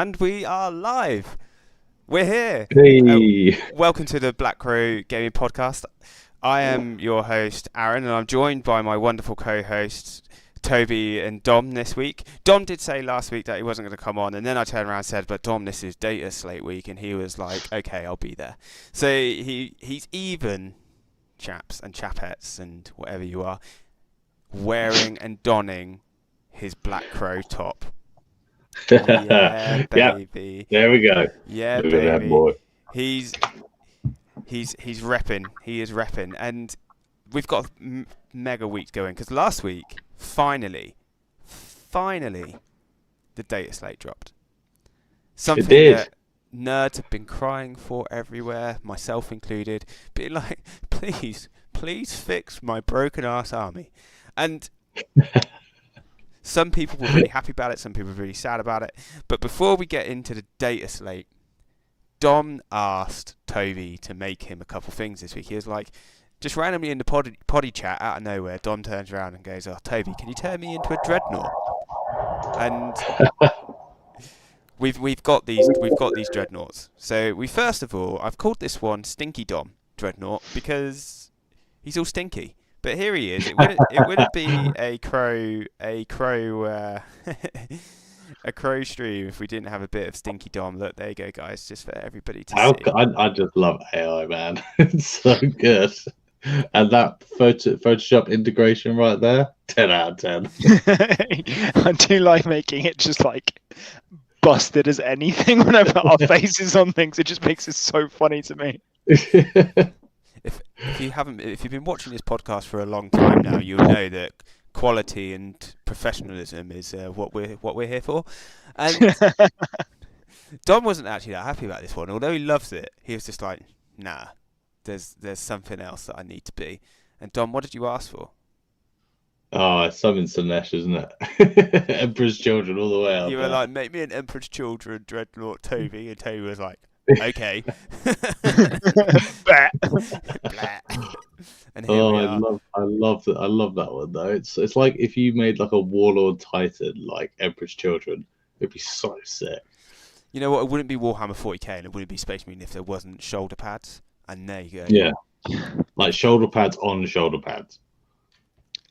And we are live. We're here. Hey. Welcome to the Black Crow Gaming Podcast. I am your host, Aaron, and I'm joined by my wonderful co-hosts, Toby and Dom this week. Dom did say last week that he wasn't going to come on, and then I turned around and said, but Dom, this is Data Slate week, and he was like, okay, I'll be there. So he's even, chaps and chapettes and whatever you are, wearing and donning his Black Crow top. Yeah, baby. Yep. There we go. Yeah, Look baby. at that boy. He's repping. He is repping, and we've got a mega week going because last week, finally, the Data Slate dropped. Something that nerds have been crying for everywhere, myself included. Being like, please fix my broken ass army, and. Some people were really happy about it, some people were really sad about it. But before we get into the Data Slate, Dom asked Toby to make him a couple things this week. He was like, just randomly in the poddy chat out of nowhere, Dom turns around and goes, oh, Toby, can you turn me into a dreadnought? And we've got these dreadnoughts. So first of all, I've called this one Stinky Dom Dreadnought because he's all stinky. But here he is. It wouldn't be a crow stream if we didn't have a bit of Stinky Dom. Look, there you go, guys, just for everybody to see. I just love AI, man. It's so good. And that Photoshop integration right there, 10 out of 10. I do like making it just like busted as anything when I put our faces on things. It just makes it so funny to me. If you've been watching this podcast for a long time now, you'll know that quality and professionalism is what we're here for. And Dom wasn't actually that happy about this one, although he loves it. He was just like, nah, there's something else that I need to be. And Dom, what did you ask for? Oh, it's something Slanesh, isn't it? Emperor's Children all the way up. You were like, make me an Emperor's Children Dreadnought Toby, and Toby was like, okay. And here we are. I love that one though. It's like if you made like a Warlord Titan like Emperor's Children, it'd be so sick. You know what? It wouldn't be Warhammer 40k, and it wouldn't be Space Marine if there wasn't shoulder pads. And there you go. Yeah, like shoulder pads on shoulder pads.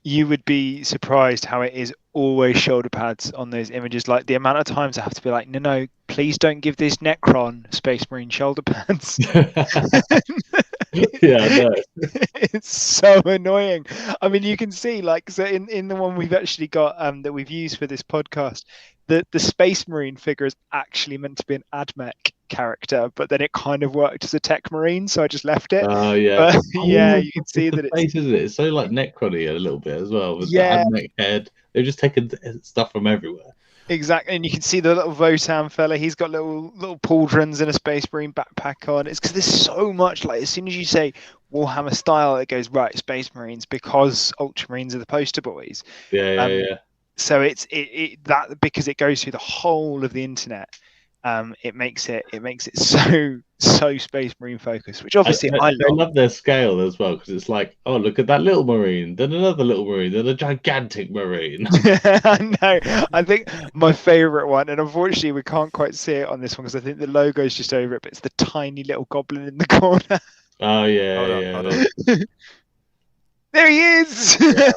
You would be surprised how it is always shoulder pads on those images. Like the amount of times I have to be like, no, please don't give this Necron Space Marine shoulder pads. Yeah, I know. It's so annoying. I mean, you can see like so in the one we've actually got that we've used for this podcast, the Space Marine figure is actually meant to be an AdMech character, but then it kind of worked as a Tech Marine, so I just left it. Oh yeah, but, yeah, you can see that face, isn't it? It's so like Necron-y a little bit as well. With the AdMech head, they've just taken stuff from everywhere. Exactly, and you can see the little Votann fella. He's got little pauldrons and a Space Marine backpack on. It's because there's so much. Like as soon as you say Warhammer style, it goes right Space Marines because Ultramarines are the poster boys. Yeah. So it's that because it goes through the whole of the internet. It makes it so Space Marine focused, which obviously I love their scale as well because it's like, oh, look at that little Marine, then another little Marine, then a gigantic Marine. I know. I think my favourite one, and unfortunately we can't quite see it on this one because I think the logo's just over it, but it's the tiny little goblin in the corner. Oh yeah, hold on. There he is. Yeah.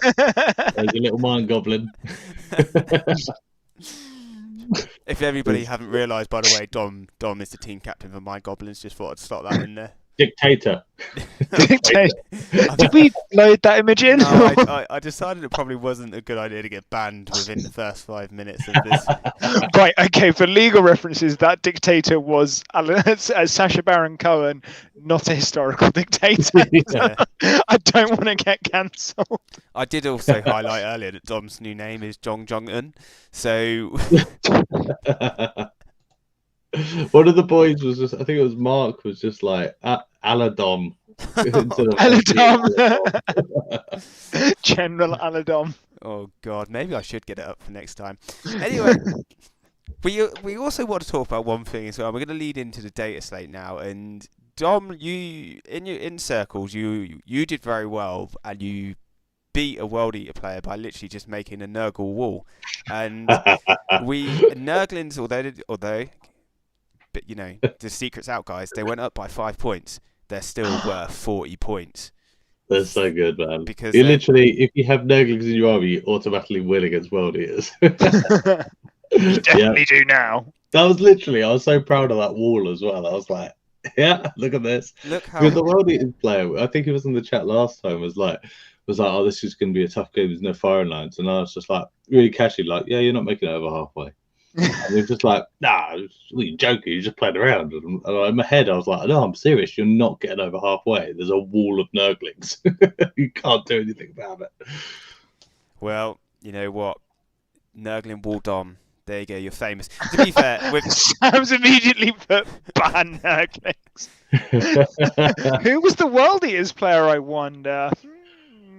There's a little mind goblin. If everybody haven't realised, by the way, Dom is the team captain for my Goblins. Just thought I'd slot that in there. Dictator. Did we load that image in? No, I decided it probably wasn't a good idea to get banned within the first 5 minutes of this. Right, okay, for legal references, that dictator was Sacha Baron Cohen, not a historical dictator. Yeah. I don't want to get cancelled. I did also highlight earlier that Dom's new name is Jong Jong-un, so... One of the boys was just, I think it was Mark, was just like, Aladom. Aladom. General Aladom. Oh, God. Maybe I should get it up for next time. Anyway, we also want to talk about one thing as well. We're going to lead into the Data Slate now. And, Dom, you in circles, you did very well. And you beat a World Eater player by literally just making a Nurgle wall, and Nurglings, although, but you know, the secret's out, guys. They went up by 5 points. They're still worth 40 points. They're so good, man. Because you literally, if you have Nurglings in your army, you automatically win against World Eaters. You definitely do now. I was so proud of that wall as well. I was like, yeah, look at this. Look how Because the World Eaters player, I think he was in the chat last time, was like, oh, this is going to be a tough game. There's no firing lines. And I was just like, really casually, like, yeah, you're not making it over halfway. And they're just like, nah, you're joking. You're just playing around. And in my head, I was like, no, I'm serious. You're not getting over halfway. There's a wall of Nurglings. You can't do anything about it. Well, you know what? Nurgling wall dom. There you go. You're famous. To be fair, Sam's immediately put ban Nurglings. Who was the World Eaters player, I wonder?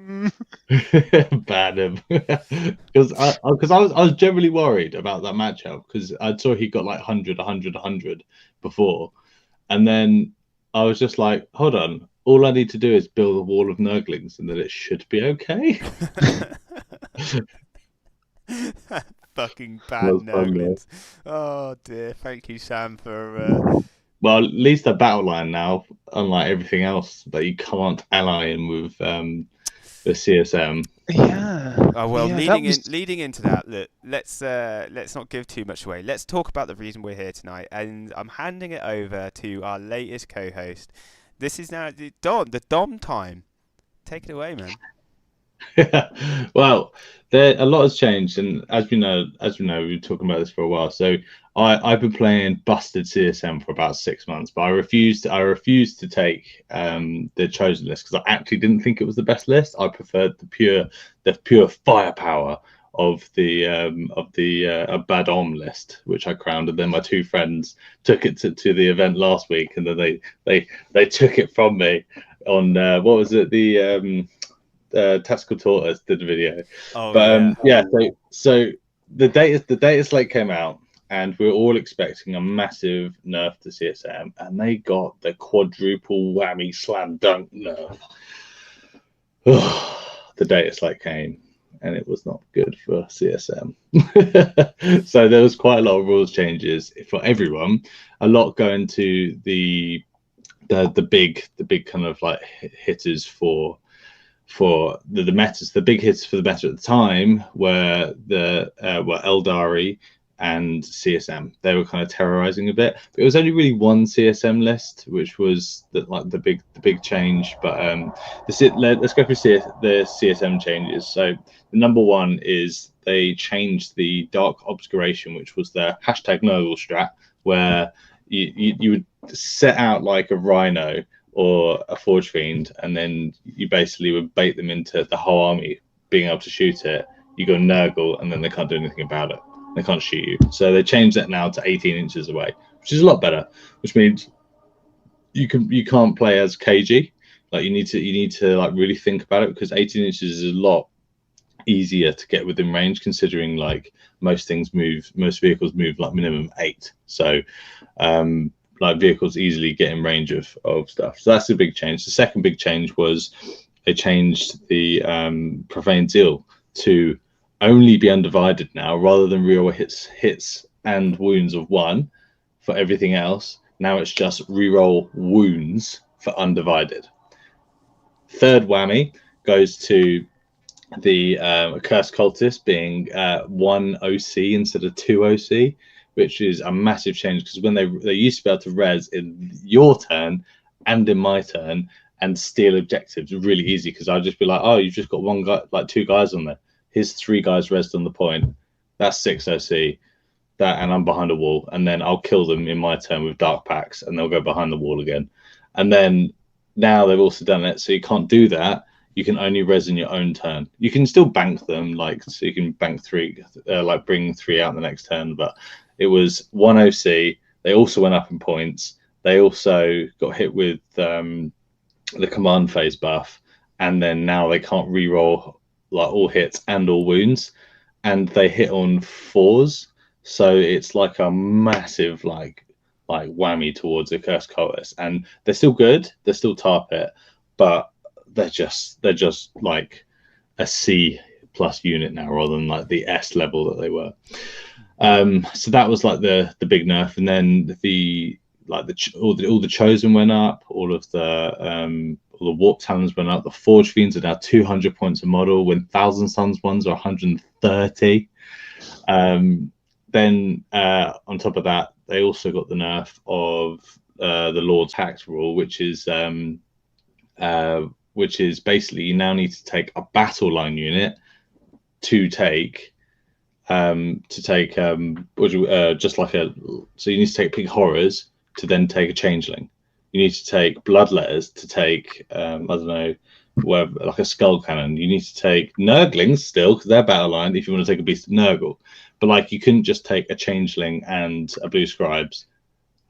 Ban him. Because I was generally worried about that matchup because I saw he got like 100, 100, 100 before. And then I was just like, hold on. All I need to do is build a wall of Nurglings and then it should be okay. Fucking ban Nurglings. Oh dear. Thank you, Sam, for... Well, at least a battle line now, unlike everything else that you can't ally in with the CSM. Yeah. Oh well, yeah, leading into that, look, let's not give too much away. Let's talk about the reason we're here tonight, and I'm handing it over to our latest co-host. This is now the Dom time. Take it away, man. Well, a lot has changed, and as we know, we've been talking about this for a while. So I've been playing busted CSM for about 6 months, but I refused to take the chosen list because I actually didn't think it was the best list. I preferred the pure firepower of the Badom list, which I crowned, and then my two friends took it to the event last week, and then they took it from me on what was it, the Tactical Tortoise did a video. So the data slate came out, and we were all expecting a massive nerf to CSM, and they got the quadruple whammy slam dunk nerf. The data slate came, and it was not good for CSM. So there was quite a lot of rules changes for everyone. A lot going to the big kind of like hitters for the metas. The big hits for the meta at the time were Eldari and CSM. They were kind of terrorizing a bit. But it was only really one CSM list, which was the big change. But let's go through the CSM changes. So the number one is they changed the Dark Obscuration, which was their #Nurgle strat, where you would set out like a Rhino or a Forge Fiend, and then you basically would bait them into the whole army being able to shoot it. You go Nurgle, and then they can't do anything about it. They can't shoot you. So they changed that now to 18 inches away, which is a lot better. Which means you can't play as KG. Like you need to like really think about it, because 18 inches is a lot easier to get within range, considering like most vehicles move like minimum 8. So like vehicles easily get in range of stuff. So that's a big change. The second big change was they changed the Profane Zeal to only be undivided now, rather than reroll hits and wounds of 1 for everything else. Now it's just reroll wounds for undivided. Third whammy goes to the Accursed Cultist being 1 OC instead of 2 OC, which is a massive change, because when they used to be able to res in your turn and in my turn and steal objectives really easy, because I'd just be like, oh, you've just got one guy, like 2 guys on there. Here's 3 guys resed on the point. That's 6 OC. And I'm behind a wall, and then I'll kill them in my turn with Dark Packs, and they'll go behind the wall again. And then now they've also done it, so you can't do that. You can only res in your own turn. You can still bank them, like, so you can bank 3, like bring 3 out the next turn, but it was 1 OC. They also went up in points. They also got hit with the command phase buff, and then now they can't reroll like all hits and all wounds, and they hit on 4s. So it's like a massive like whammy towards the Cursed Cultists, and they're still good. They're still tar pit, but they're just like a C plus unit now rather than like the S level that they were. So that was like the big nerf, and then all the chosen went up, all the warp talons went up. The forge fiends are now 200 points a model, when Thousand Suns ones are 130. Then on top of that, they also got the nerf of the Lord's Tax rule, which is basically you now need to take a battle line unit to take just like so you need to take big horrors to then take a changeling. You need to take bloodletters to take I don't know, like a skull cannon. You need to take nurglings still because they're battle line if you want to take a beast of Nurgle. But like you couldn't just take a changeling and a blue scribes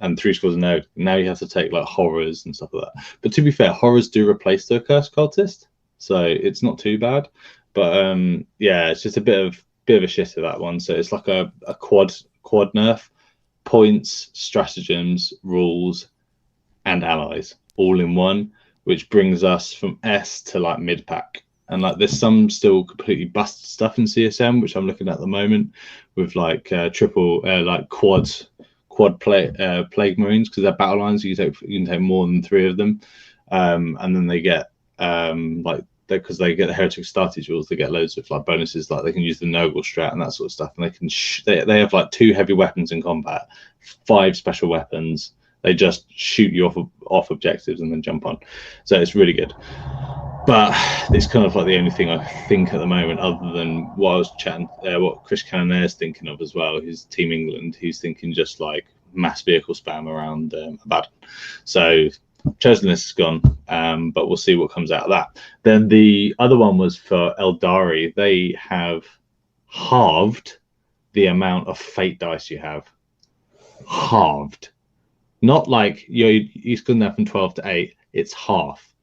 and 3 scores of Nurgle. Now you have to take like horrors and stuff like that. But to be fair, horrors do replace the cursed cultist, so it's not too bad. But yeah, it's just a bit of a shitter, that one. So it's like a quad nerf: points, stratagems, rules, and allies all in one, which brings us from S to like mid pack. And like there's some still completely busted stuff in CSM, which I'm looking at the moment, with like triple like quad plague marines, because they're battle lines. You can take more than 3 of them, and then they get because they get the heretic startage rules, they get loads of like bonuses, like they can use the Nurgle strat and that sort of stuff, and they can they have like 2 heavy weapons in combat, 5 special weapons. They just shoot you off objectives and then jump on. So it's really good. But it's kind of like the only thing I think at the moment, other than what I was chatting, what Chris Cannonaire's thinking of as well. His Team England, he's thinking just like mass vehicle spam around Abaddon. So chosen list is gone, but we'll see what comes out of that. Then the other one was for Eldari. They have halved the amount of fate dice you have. Halved. Not like he's good enough from 12 to 8. It's half.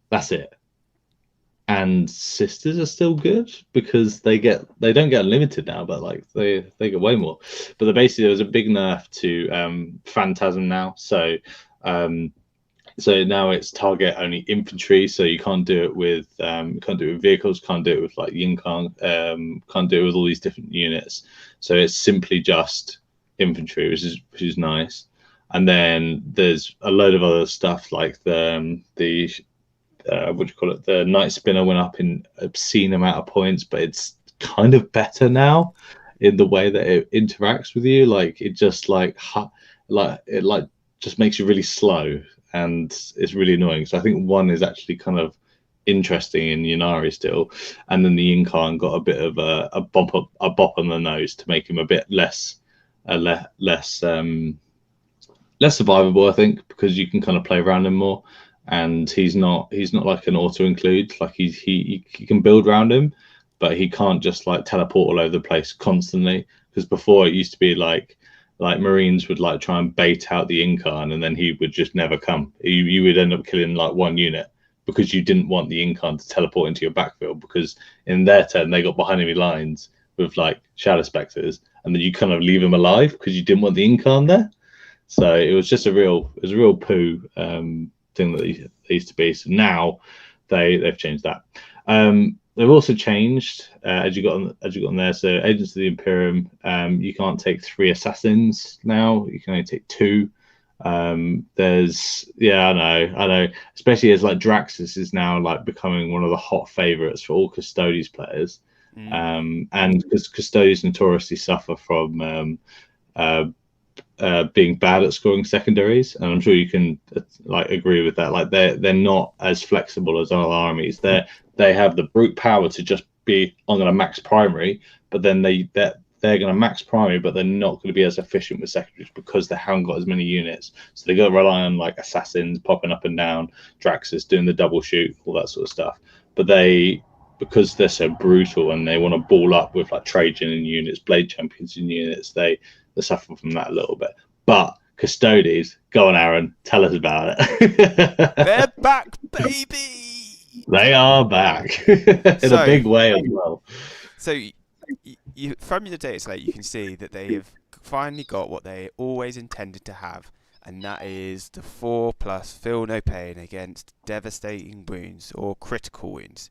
That's it. And sisters are still good because they don't get unlimited now, but like they get way more. But basically there was a big nerf to Phantasm now. So now it's target only infantry. So you can't do it with vehicles, can't do it with like Yinkan, can't do it with all these different units. So it's simply just infantry, which is nice. And then there's a load of other stuff like the the Night Spinner went up in obscene amount of points, but it's kind of better now in the way that it interacts with you. Like it just just makes you really slow, and it's really annoying. So I think 1 is actually kind of interesting in Ynnari still, and then the Yinkan got a bit of a bop on the nose to make him a bit less survivable, I think, because you can kind of play around him more, and he's not like an auto include. Like he can build around him, but he can't just like teleport all over the place constantly. Because before it used to be like Marines would like try and bait out the Incarn, and then he would just never come. You would end up killing like 1 unit because you didn't want the Incarn to teleport into your backfield, because in their turn they got behind enemy lines with like Shadow Spectres, and then you kind of leave them alive because you didn't want the Incarn there. So it was just a real poo thing that they used to be. So now they've changed that. They've also changed as you got on there. So Agents of the Imperium, you can't take 3 assassins now. You can only take 2. I know. Especially as like Draxus is now like becoming one of the hot favorites for all Custodes players. And because Custodes notoriously suffer from being bad at scoring secondaries, and I'm sure you can like agree with that. Like they're not as flexible as other armies. They have the brute power to just be, I'm going to max primary, but then they're going to max primary, but they're not going to be as efficient with secondaries because they haven't got as many units. So they got to rely on like assassins popping up and down, Draxus doing the double shoot, all that sort of stuff. But because they're so brutal and they want to ball up with like Trajan in units, Blade Champions in units, they suffer from that a little bit. But Custodes, go on, Aaron, tell us about it. They're back, baby. They are back in a big way as well. So you from the data slate, you can see that they have finally got what they always intended to have, and that is the 4+ feel no pain against devastating wounds or critical wounds.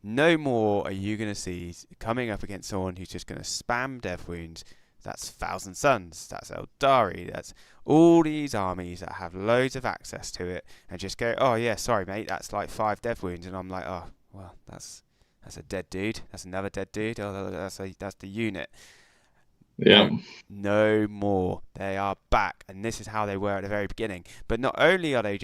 No more are you going to see coming up against someone who's just going to spam death wounds. That's Thousand Suns, that's Eldari, that's all these armies that have loads of access to it and just go, oh yeah, sorry mate, that's like 5 death wounds, and I'm like, oh well, that's a dead dude, that's another dead dude, oh that's the unit. Yeah. No more. They are back, and this is how they were at the very beginning. But not only are they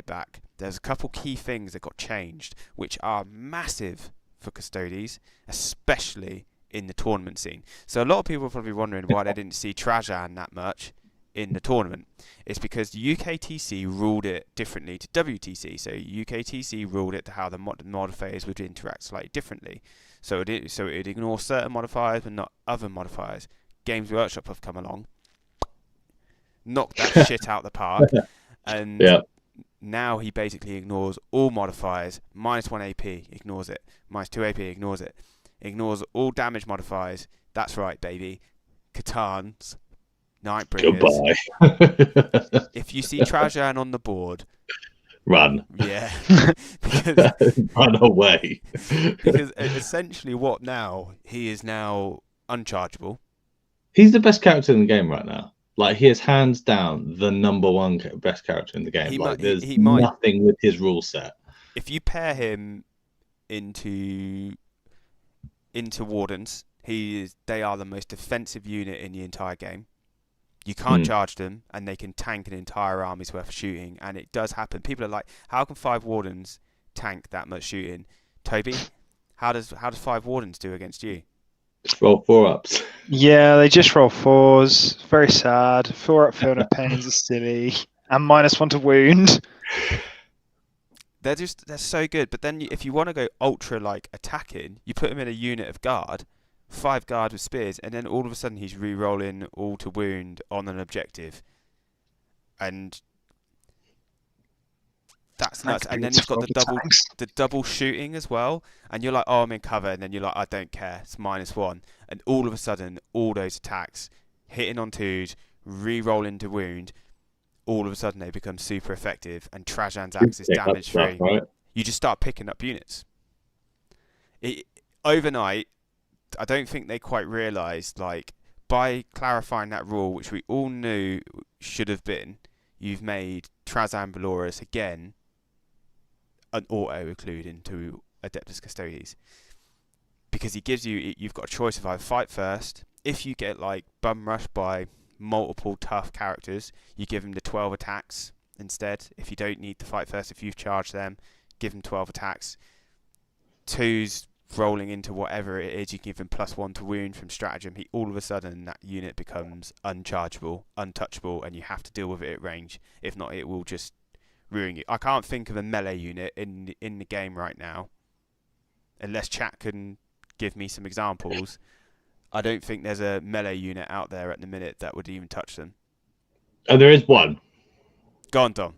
back, there's a couple key things that got changed, which are massive for Custodes, especially in the tournament scene. So a lot of people are probably wondering why they didn't see Trajan that much in the tournament. It's because UKTC ruled it differently to WTC. So UKTC ruled it to how the modifiers would interact slightly differently. So it ignores certain modifiers but not other modifiers. Games Workshop have come along, knocked that shit out the park, and now he basically ignores all modifiers. -1 AP, ignores it. -2 AP, ignores it. Ignores all damage modifiers. That's right, baby. Catans, Nightbringers. Goodbye. If you see Trajan on the board, Run. Yeah. Run away. Because essentially what now? He is now unchargeable. He's the best character in the game right now. Like, he is hands down the #1 best character in the game. There's nothing with his rule set. If you pair him into Wardens, they are the most defensive unit in the entire game. You can't charge them, and they can tank an entire army's worth of shooting, and it does happen. People are like, how can 5 Wardens tank that much shooting? Toby, how does 5 Wardens do against you? Just roll 4-ups. Yeah, they just roll 4s. Very sad. 4-up field of pains are silly. And -1 to wound. They're so good. But then if you want to go ultra like attacking, you put him in a unit of guard, 5 guard with spears, and then all of a sudden he's re-rolling all to wound on an objective. And that's nuts. And then you've got the double shooting as well. And you're like, oh, I'm in cover. And then you're like, I don't care. It's -1. And all of a sudden, all those attacks, hitting on 2s, re-rolling to wound, all of a sudden they become super effective. And Trajan's axe is damage free. Right? You just start picking up units. Overnight, I don't think they quite realised, like, by clarifying that rule, which we all knew should have been, you've made Trajan Valoris again an auto-include into Adeptus Custodes. Because he gives you've got a choice of either fight first. If you get like bum rushed by multiple tough characters, you give him the 12 attacks instead. If you don't need to fight first, if you've charged them, give him 12 attacks. 2s rolling into whatever it is, you give him +1 to wound from stratagem. All of a sudden that unit becomes unchargeable, untouchable, and you have to deal with it at range. If not, it will just ruin you. I can't think of a melee unit in the game right now, unless chat can give me some examples. I don't think there's a melee unit out there at the minute that would even touch them. Oh, there is one. Go on, Dom.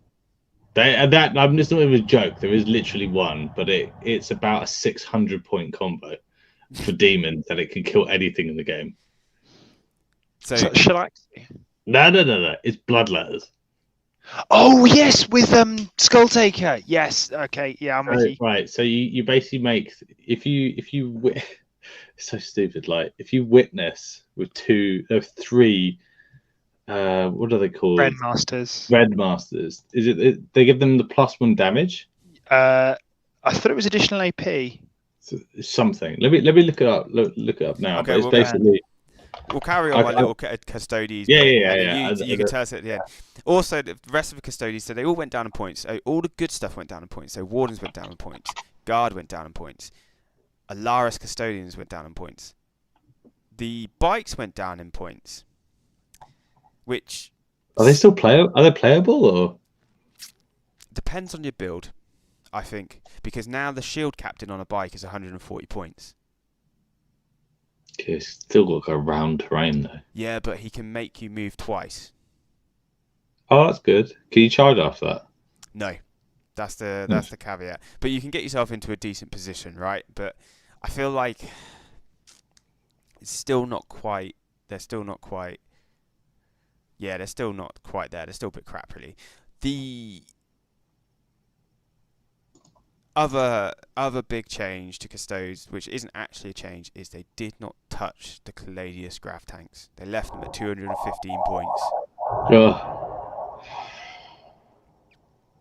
It's not even a joke. There is literally one, but it's about a 600-point combo for demons, and it can kill anything in the game. So Shalaxi? No. It's Bloodletters. Oh yes, with Skulltaker. Yes. Okay. Yeah, I'm with you. Right. So you basically make if you it's so stupid. Like if you witness with 3. What are they called? Red Masters. Is it they give them the +1 damage? I thought it was additional AP. Something. Let me look it up. Look it up now. Okay, it's basically. We'll carry on my little Custodes. Yeah. You can tell us at the end. Also, the rest of the Custodes, so they all went down in points. So all the good stuff went down in points. So Wardens went down in points. Guard went down in points. Alaris Custodians went down in points. The bikes went down in points. Which are they still playable? Are they playable or? Depends on your build, I think, because now the shield captain on a bike is 140 points. Okay, it's still got to go round terrain though. Yeah, but he can make you move twice. Oh, that's good. Can you charge after that? No, that's the caveat. But you can get yourself into a decent position, right? But I feel like it's still not quite. They're still not quite. Yeah, they're still not quite there. They're still a bit crap, really. other big change to Custodes, which isn't actually a change, is they did not touch the Caladius Grav tanks. They left them at 215 points. Oh.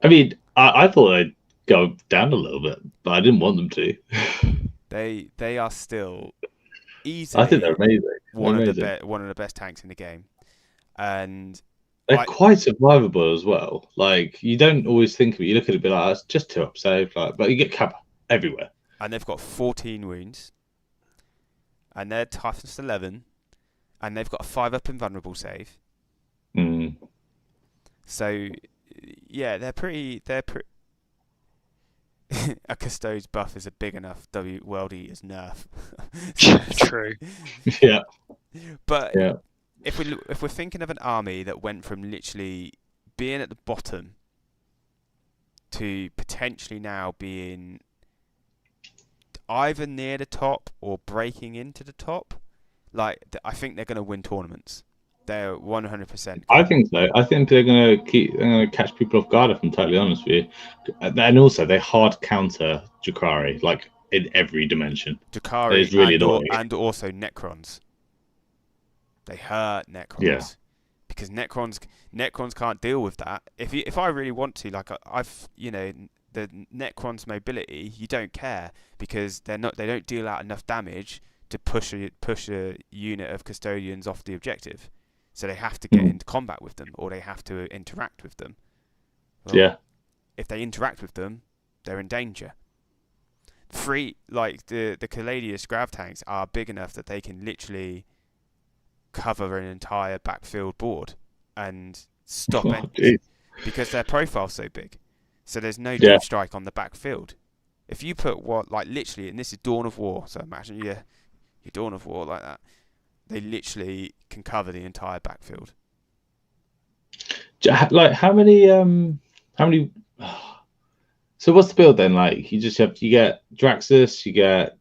I mean, I thought they'd go down a little bit, but I didn't want them to. They are still I think they're easily amazing. one of the best tanks in the game, and they're quite survivable as well. Like, you don't always think of it. You look at it and be like, it's just 2-up save, but you get cover everywhere. And they've got 14 wounds, and they're toughness 11, and they've got a 5-up invulnerable save. So, yeah, they're pretty. A Custodes buff is a big enough World Eaters nerf. True. Yeah. But yeah. If we're thinking of an army that went from literally being at the bottom to potentially now being either near the top or breaking into the top, I think they're going to win tournaments. They're 100%. I think so. I think they're going to catch people off guard, if I'm totally honest with you. And also, they hard counter Drukhari, like in every dimension. Drukhari is really and also Necrons. They hurt Necrons because Necrons can't deal with that. If I really want to, like the Necrons mobility, you don't care because they don't deal out enough damage to push a unit of custodians off the objective. So they have to get into combat with them, or they have to interact with them. Well, if they interact with them, they're in danger. The Caladius Grav tanks are big enough that they can literally cover an entire backfield board and stop because their profile's so big. So there's no deep strike on the backfield. If you put literally, and this is Dawn of War, so imagine your Dawn of War like that. They literally can cover the entire backfield. Like how many? So what's the build then? Like you get Draxus, you get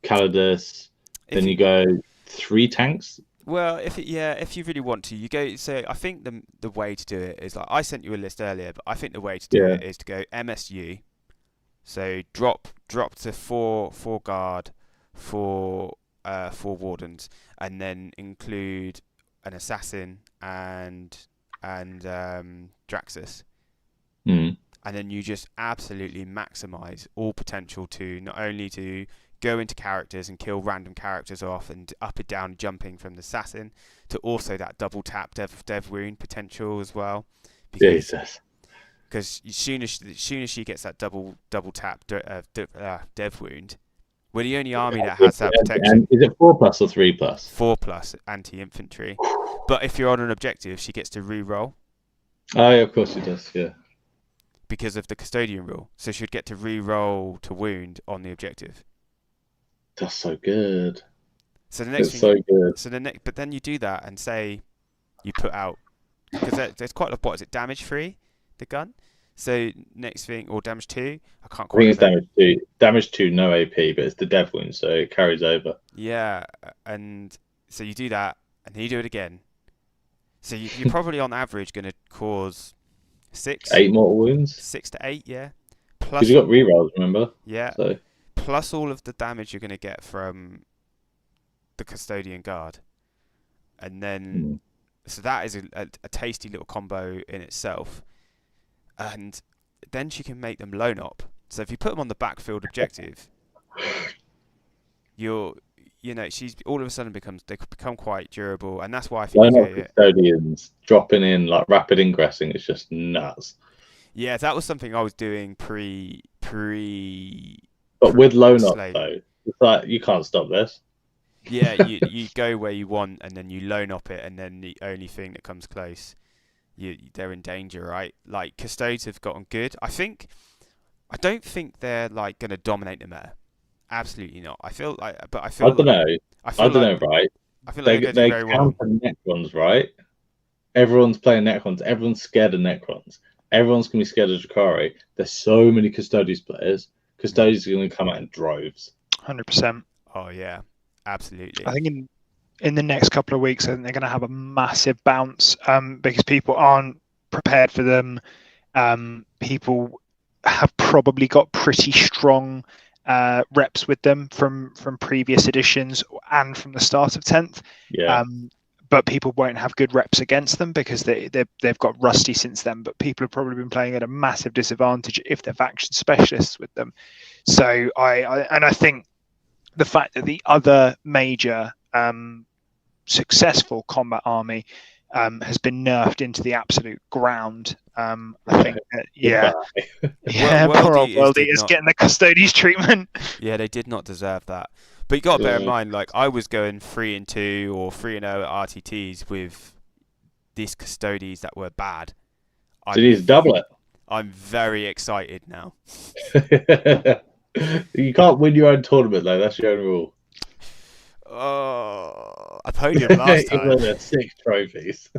Calidus, then you go 3 tanks. Well, if you really want to, you go. So I think the way to do it is like I sent you a list earlier, but I think the way to do it is to go MSU. So drop to 4 guard, 4 wardens, and then include an assassin and Draxus. And then you just absolutely maximize all potential to not only to go into characters and kill random characters off and up and down jumping from the assassin, to also that double tap dev wound potential as well. Because as soon as she gets that double tap dev wound, we're the only army that has that protection. And is it 4+ or 3+? 4+ anti-infantry. But if you're on an objective, she gets to re-roll. Oh, yeah, of course she does, yeah. Because of the custodian rule. So she'd get to re-roll to wound on the objective. That's so good. So the next thing, so good. But then you do that and say you put out, because there's quite a lot. What is it? Damage 3, the gun. So next thing, or damage 2, I can't quite. I think it's damage 2. Damage 2, no AP, but it's the dev wound, so it carries over. Yeah, and so you do that, and then you do it again. So you're probably on average going to cause 8 mortal wounds. 6 to 8, yeah. Because you got rerolls, remember? Yeah. So. Plus all of the damage you're going to get from the custodian guard, and then so that is a tasty little combo in itself. And then she can make them lone op. So if you put them on the backfield objective, she's all of a sudden they become quite durable, and that's why I think lone op custodians dropping in like rapid ingressing is just nuts. Yeah, that was something I was doing pre. But with lone op though, it's like you can't stop this. Yeah, you go where you want, and then you lone op it, and then the only thing that comes close, they're in danger, right? Like Custodes have gotten good. I don't think they're like going to dominate the meta. Absolutely not. I don't know. I don't know, right? I feel like they very well. Necrons, right? Everyone's playing Necrons. Everyone's scared of Necrons. Everyone's going to be scared of Drukhari. There's so many Custodes players. Custodes are going to come out in droves. 100%. Oh yeah, absolutely. I think in the next couple of weeks, I think they're going to have a massive bounce because people aren't prepared for them. People have probably got pretty strong reps with them from previous editions and from the start of 10th. Yeah. But people won't have good reps against them because they've got rusty since then. But people have probably been playing at a massive disadvantage if they're faction specialists with them. So I think the fact that the other major successful combat army has been nerfed into the absolute ground. I think that, yeah, poor old World Eaters getting the Custodes treatment. Yeah, they did not deserve that. But you got to bear in mind, like, I was going 3-2 or 3-0 at RTTs with these Custodes that were bad. So you need to double it. I'm very excited now. You can't win your own tournament though. That's your own rule. Oh, I podium last time. Even though 6 trophies.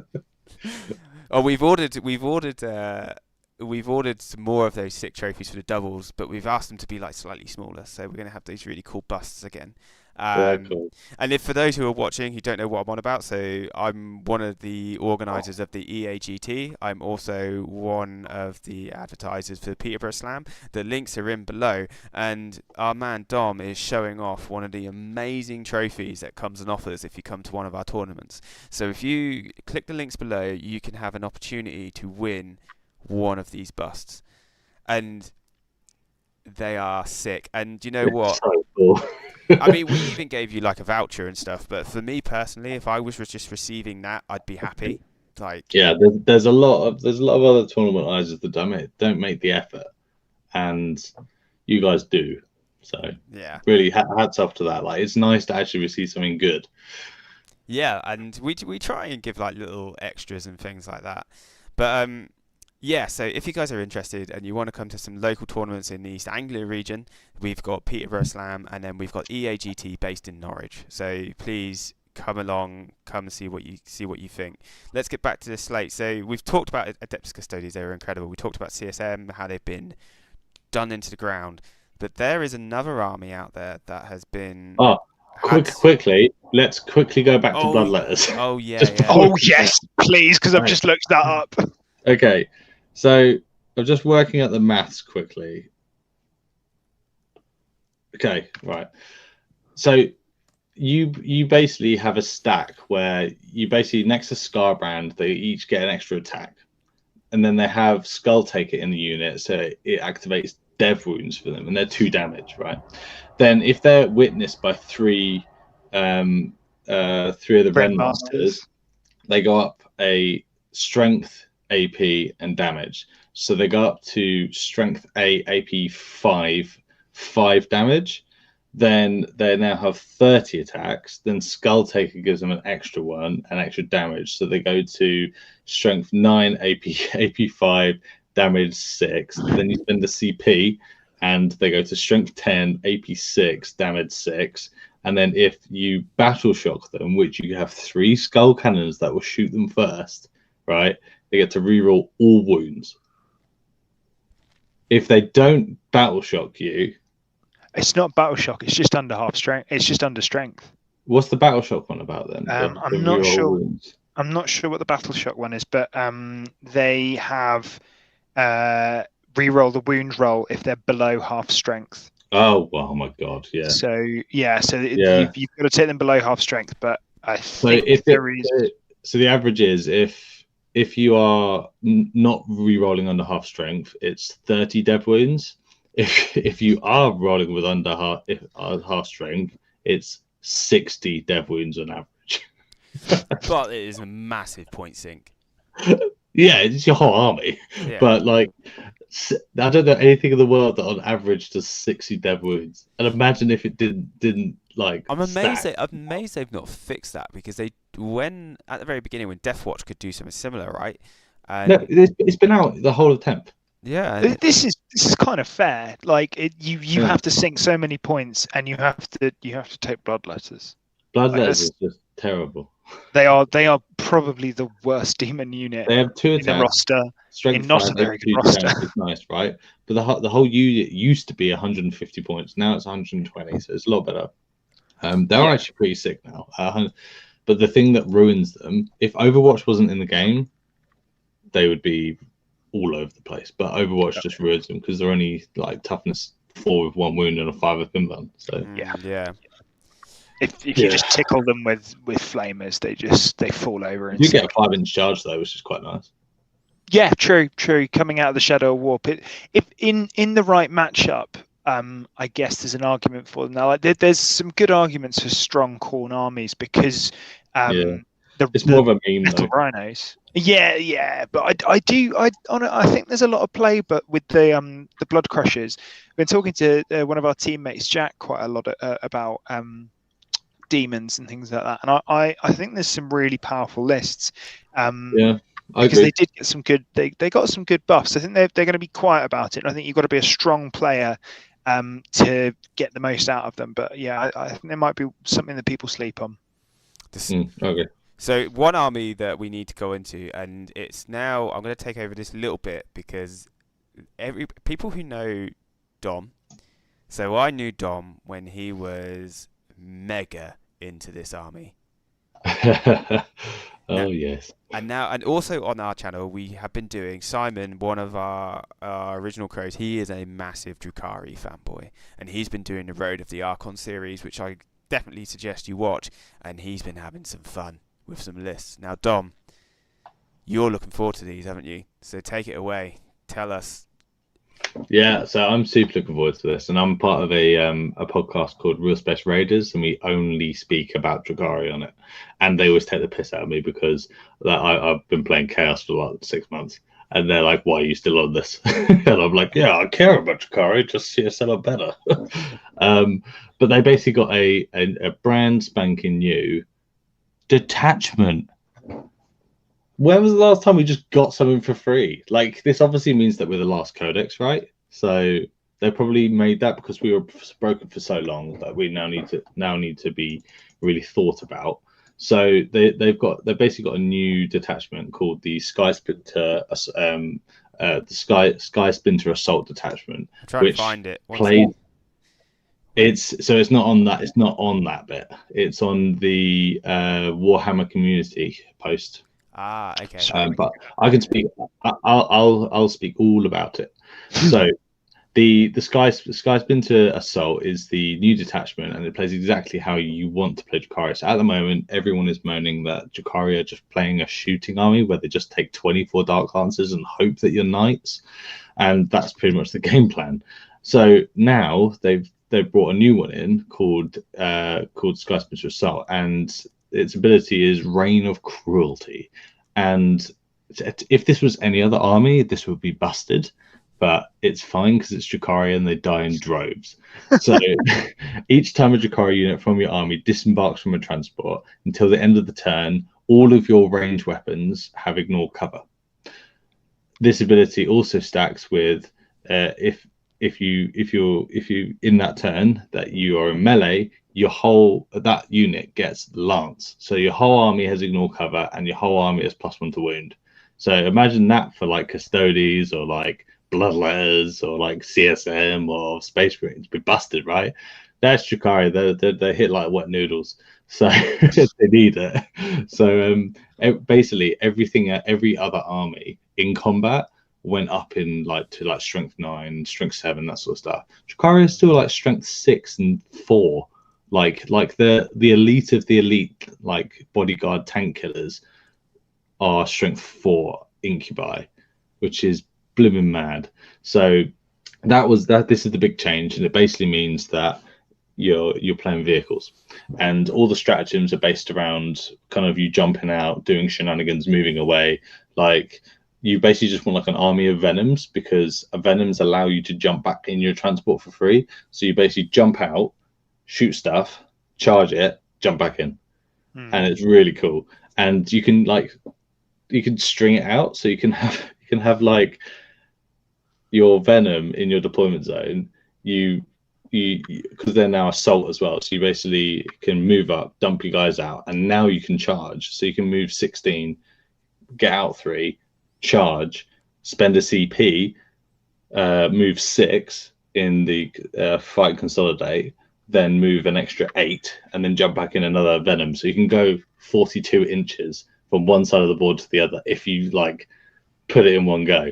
Oh, we've ordered some more of those 6 trophies for the doubles, but we've asked them to be like slightly smaller, so we're going to have these really cool busts again. Cool. And if for those who are watching who don't know what I'm on about, so I'm one of the organisers of the EAGT. I'm also one of the advertisers for the Peterborough Slam. The links are in below, and our man Dom is showing off one of the amazing trophies that comes and offers if you come to one of our tournaments. So if you click the links below, you can have an opportunity to win one of these busts, and they are sick. And you know what? So cool. I mean, we even gave you like a voucher and stuff, but for me personally, if I was just receiving that, I'd be happy. Like, yeah, there's a lot of other tournament organizers that don't make the effort, and you guys do. So yeah, really hats off to that. Like, it's nice to actually receive something good. Yeah, and we try and give like little extras and things like that, but yeah, so if you guys are interested and you want to come to some local tournaments in the East Anglia region, we've got Peterborough Slam, and then we've got EAGT based in Norwich. So please come along, come and see what you think. Let's get back to the slate. So we've talked about Adeptus Custodes; they were incredible. We talked about CSM, how they've been done into the ground, but there is another army out there that has been. Quickly, let's quickly go back to Bloodletters. Oh yeah. Oh yes, please, because I've just looked that up. Okay. So I'm just working at the maths quickly. Okay, right. So you basically have a stack where you basically next to Scarbrand, they each get an extra attack, and then they have Skull Taker in the unit, so it activates dev wounds for them, and they're 2 damage, right? Then if they're witnessed by 3 of the Ren Masters, they go up a strength, AP, and damage. So they go up to strength A, AP 5 damage. Then they now have 30 attacks. Then Skull Taker gives them an extra 1 and extra damage. So they go to strength 9, AP 5, damage 6. Then you spend the CP and they go to strength 10, AP 6, damage 6. And then if you battle shock them, which you have 3 skull cannons that will shoot them first, right? They get to reroll all wounds. If they don't battle shock you, it's not battle shock. It's just under half strength. It's just under strength. What's the battle shock one about then? I'm not sure. Wounds? I'm not sure what the battle shock one is, but they have reroll the wound roll if they're below half strength. Oh my god! Yeah. So you've got to take them below half strength, but I think so the average is if you are not re-rolling under half strength, it's 30 dev wounds. If you are rolling with under half strength, it's 60 dev wounds on average. But it is a massive point sink. Yeah, it's your whole army. Yeah. But like, I don't know anything in the world that on average does 60 dev wounds. And imagine if it didn't like. I'm amazed they've not fixed that, because at the very beginning when Deathwatch could do something similar, right? No, it's been out the whole of temp. Yeah, this is kind of fair. Like you have to sink so many points, and you have to take Bloodletters. Bloodletters is just terrible. They are probably the worst demon unit. They have 2 attacks in the roster. Strength not a very good roster. Is nice, right? But the whole unit used to be 150 points. Now it's 120, so it's a lot better. They're actually pretty sick now. But the thing that ruins them, if Overwatch wasn't in the game, they would be all over the place. But Overwatch just ruins them because they're only like toughness 4 with 1 wound and a 5 with pinburn. So yeah. If you just tickle them with flamers, they fall over. You get a 5-inch charge though, which is quite nice. Yeah, true. Coming out of the Shadow Warp, if in the right matchup, I guess there's an argument for them now. Like there's some good arguments for strong Khorne armies because it's more of a meme though. Rhinos. Yeah, but I think there's a lot of play, but with the Blood Crushers, I've been talking to one of our teammates, Jack, quite a lot about demons and things like that, and I think there's some really powerful lists. Because they did get some good, they got some good buffs. I think they're going to be quiet about it. And I think you've got to be a strong player to get the most out of them. But yeah, I think there might be something that people sleep on. Okay. So one army that we need to go into, and it's now I'm going to take over this little bit because people who know Dom. So I knew Dom when he was mega into this army. Yes. And also on our channel, we have been doing Simon, one of our original crows. He is a massive Drukhari fanboy, and he's been doing the Road of the Archon series, which I definitely suggest you watch. And he's been having some fun with some lists. Now, Dom, you're looking forward to these, haven't you? So take it away. Tell us. Yeah, so I'm super looking forward to this, and I'm part of a podcast called Real Space Raiders, and we only speak about Drukhari on it. And they always take the piss out of me because I've been playing Chaos for like 6 months, and they're like, "Why are you still on this?" And I'm like, "Yeah, I care about Drukhari, just CSL are better." But they basically got a brand spanking new detachment. When was the last time we just got something for free? Like, this obviously means that we're the last codex, right? So they probably made that because we were broken for so long that we now need to be really thought about. So they've basically got a new detachment called the Sky Splinter, the Sky Splinter Assault Detachment, which to find it. It's not on that. It's not on that bit. It's on the Warhammer community post. Okay. But I can speak. I'll speak all about it. So, the Sky Splinter Assault is the new detachment, and it plays exactly how you want to play Drukhari. So at the moment, everyone is moaning that Drukhari are just playing a shooting army where they just take 24 Dark Lancers and hope that you're knights, and that's pretty much the game plan. So now they've brought a new one in called Sky Splinter Assault, and its ability is Reign of Cruelty. And if this was any other army, this would be busted, but it's fine because it's Drukhari and they die in droves. So each time a Drukhari unit from your army disembarks from a transport, until the end of the turn, all of your ranged weapons have ignore cover. This ability also stacks with if you're in that turn that you are in melee, that unit gets lance. So your whole army has ignore cover and your whole army has +1 to wound. So imagine that for like Custodes or like Bloodletters or like CSM or Space Marines. Be busted, right? That's Drukhari. They hit like wet noodles. So they need it. So basically every other army in combat went up in to strength 9, strength 7, that sort of stuff. Drukhari is still like strength 6 and 4. Like the elite of the elite, like bodyguard tank killers, are strength 4 incubi, which is blooming mad. So this is the big change, and it basically means that you're playing vehicles, and all the stratagems are based around kind of you jumping out, doing shenanigans, moving away. Like, you basically just want like an army of venoms, because venoms allow you to jump back in your transport for free. So you basically jump out, shoot stuff, charge it, jump back in, and it's really cool. And you can string it out, so you can have like your venom in your deployment zone. You because they're now assault as well, so you basically can move up, dump you guys out, and now you can charge. So you can move 16, get out 3, charge, spend a CP, move 6 in the fight consolidate, then move an extra 8, and then jump back in another venom. So you can go 42 inches from one side of the board to the other if you like put it in one go.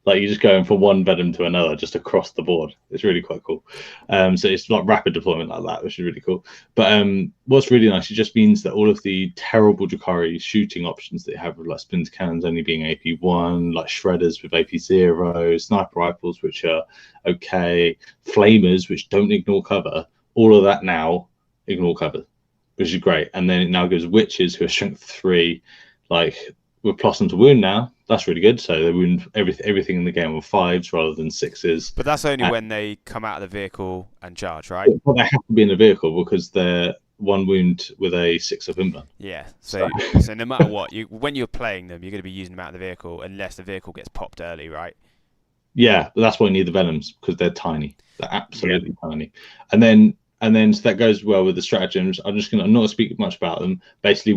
Like you're just going from one venom to another, just across the board. It's really quite cool. So it's like rapid deployment like that, which is really cool. But what's really nice, it just means that all of the terrible Drukhari shooting options that you have, with like splinter cannons only being AP1, like shredders with AP0, sniper rifles which are okay, flamers which don't ignore cover, all of that now ignore cover, which is great. And then it now gives witches who are strength 3, like with plus on to wound now. That's really good. So they wound everything in the game with 5s rather than 6s. But that's only when they come out of the vehicle and charge, right? But they have to be in the vehicle because they're 1 wound with a 6 of inburn. Yeah. So no matter what, when you're playing them, you're going to be using them out of the vehicle unless the vehicle gets popped early, right? Yeah, but that's why you need the venoms, because they're tiny. They're absolutely tiny. And then so that goes well with the stratagems. I'm not going to speak much about them. Basically,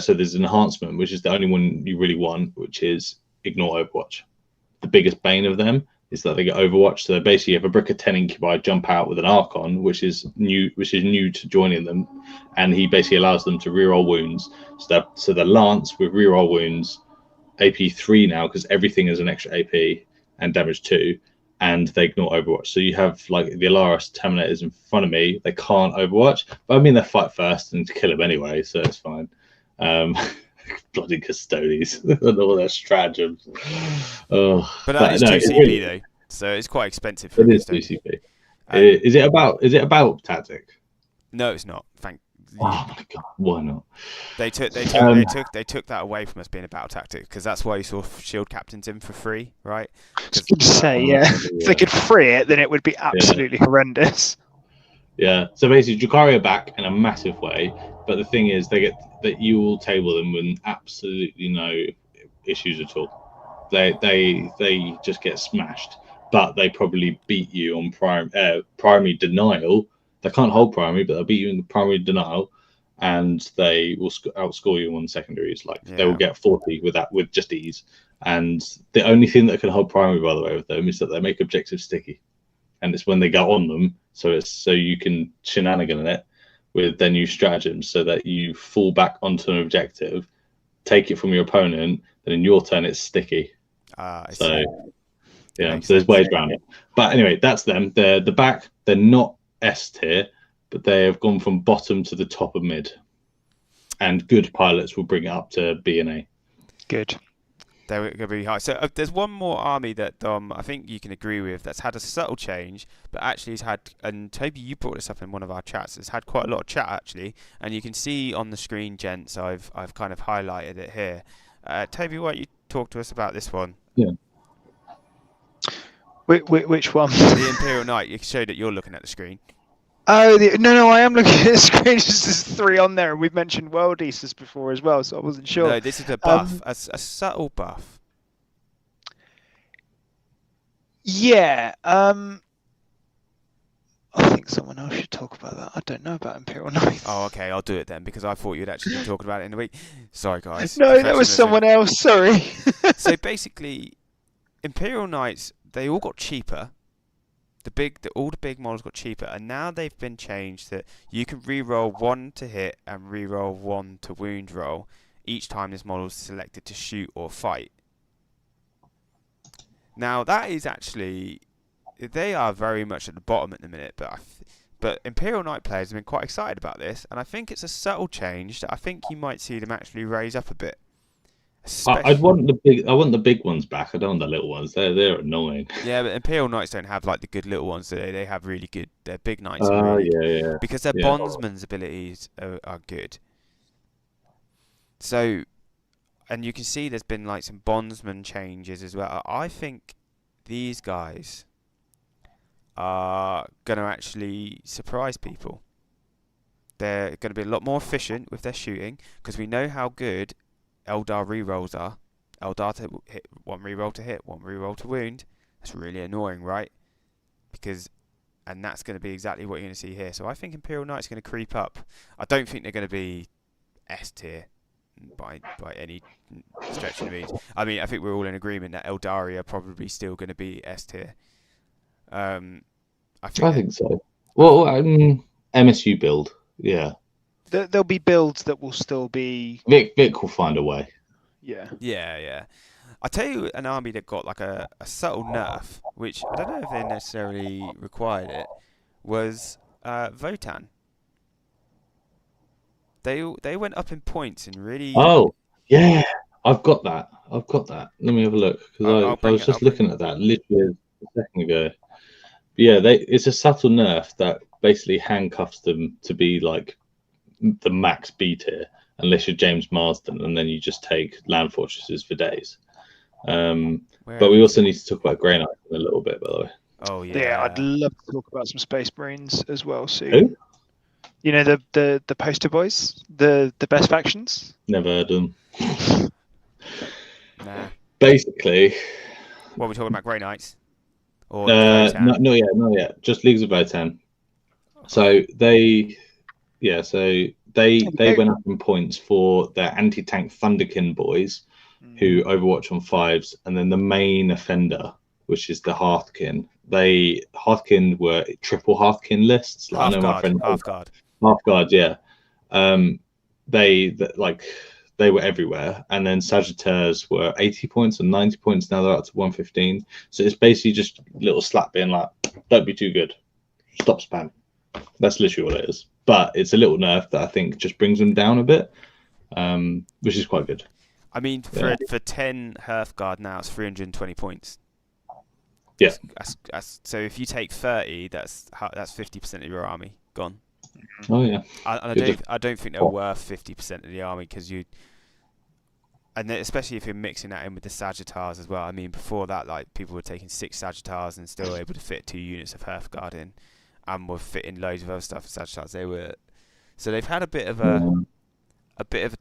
so there's an enhancement, which is the only one you really want, which is ignore Overwatch. The biggest bane of them is that they get Overwatch. So basically, you have a brick of 10 incubi jump out with an Archon, which is new to joining them, and he basically allows them to reroll wounds. So the Lance with reroll wounds, AP3 now, because everything is an extra AP and damage 2, and they ignore Overwatch. So you have like the Alaris Terminators in front of me. They can't Overwatch, but I mean they fight first and to kill them anyway, so it's fine. Bloody Custodes and all their stratagems. But that is 2CP though, so it's quite expensive. For it is 2CP. Is it about tactic? No, it's not. Oh my god, why not? They took that away from us being a battle tactic, because that's why you saw shield captains in for free, right? I was going to say, if they could free it, then it would be absolutely horrendous. Yeah, so basically Drukhari are back in a massive way, but the thing is that you will table them with absolutely no issues at all. They just get smashed, but they probably beat you on primary denial. They can't hold primary, but they'll beat you in primary denial, and they will outscore you on secondaries. They will get 40 with just ease. And the only thing that can hold primary, by the way, with them is that they make objectives sticky, and it's when they go on them. So you can shenanigan it with their new stratagems, so that you fall back onto an objective, take it from your opponent, and in your turn it's sticky. So there's ways around it. But anyway, that's them. They're the back. They're not S tier, but they have gone from bottom to the top of mid, and good pilots will bring it up to B and A. Good. They're going to be high. So there's one more army that I think you can agree with that's had a subtle change, but actually has had, and Toby, you brought this up in one of our chats, it's had quite a lot of chat actually, and you can see on the screen, gents, I've kind of highlighted it here. Toby, why don't you talk to us about this one? Yeah. Which one? The Imperial Knight. You showed that you're looking at the screen. Oh, no, I am looking at the screen. There's 3 on there, and we've mentioned World Easters before as well, so I wasn't sure. No, this is a buff, a subtle buff. Yeah. I think someone else should talk about that. I don't know about Imperial Knights. Oh, okay, I'll do it then, because I thought you'd actually be talking about it in the week. Sorry, guys. No, that was someone else. Sorry. So basically, Imperial Knights, they all got cheaper. All the big models got cheaper, and now they've been changed that you can re-roll 1 to hit and re-roll 1 to wound roll each time this model is selected to shoot or fight. Now that is actually, they are very much at the bottom at the minute, but Imperial Knight players have been quite excited about this, and I think it's a subtle change that I think you might see them actually raise up a bit. I want the big ones back. I don't want the little ones. They're annoying. Yeah, but Imperial Knights don't have like the good little ones. They have really good. Their big knights. Yeah. Because their bondsman's abilities are good. So, and you can see there's been like some bondsman changes as well. I think these guys are going to actually surprise people. They're going to be a lot more efficient with their shooting, because we know how good Eldar rerolls are. Eldar to hit, 1 reroll to hit, 1 reroll to wound. That's really annoying, right? And that's going to be exactly what you're going to see here. So I think Imperial Knight's going to creep up. I don't think they're going to be S tier by any stretch of the means. I mean, I think we're all in agreement that Eldari are probably still going to be S tier. I think so. Well, MSU build, yeah. There'll be builds that will still be. Vic will find a way. Yeah. Yeah. I tell you, an army that got like a subtle nerf, which I don't know if they necessarily required it, was Votann. They went up in points and really. Oh, yeah, I've got that. Let me have a look I'll because I bring was it. I'll just bring. looking at that literally a second ago. Yeah, it's a subtle nerf that basically handcuffs them to be like the max B tier, unless you're James Marsden, and then you just take land fortresses for days. But Where we is also it? need to talk about Grey Knights in a little bit, by the way. Oh Yeah, I'd yeah. love to talk about some Space Marines as well soon. Who? You know the poster boys, the best factions. Never heard of them. Nah. Basically, What are we talking about? Grey Knights or Votann? not yet. Just Leagues of Votann. So they went up in points for their anti-tank Thunderkin boys, who Overwatch on 5s, and then the main offender, which is the Hearthkin. Hearthkin were triple Hearthkin lists. Like, I know my friend Halfguard, yeah. They were everywhere, and then Sagittars were 80 points and 90 points. Now they're up to 115. So it's basically just a little slap being like, "Don't be too good, stop spam." That's literally what it is. But it's a little nerf that I think just brings them down a bit, which is quite good. I mean, for 10 Hearthguard now, it's 320 points. Yeah. So if you take 30, that's 50% of your army gone. Oh yeah. I don't think they're worth 50% of the army because and especially if you're mixing that in with the Sagittars as well. I mean, before that, like people were taking 6 Sagittars and still able to fit 2 units of Hearthguard in, and were fitting loads of other stuff for Sagittars. So they've had a bit of a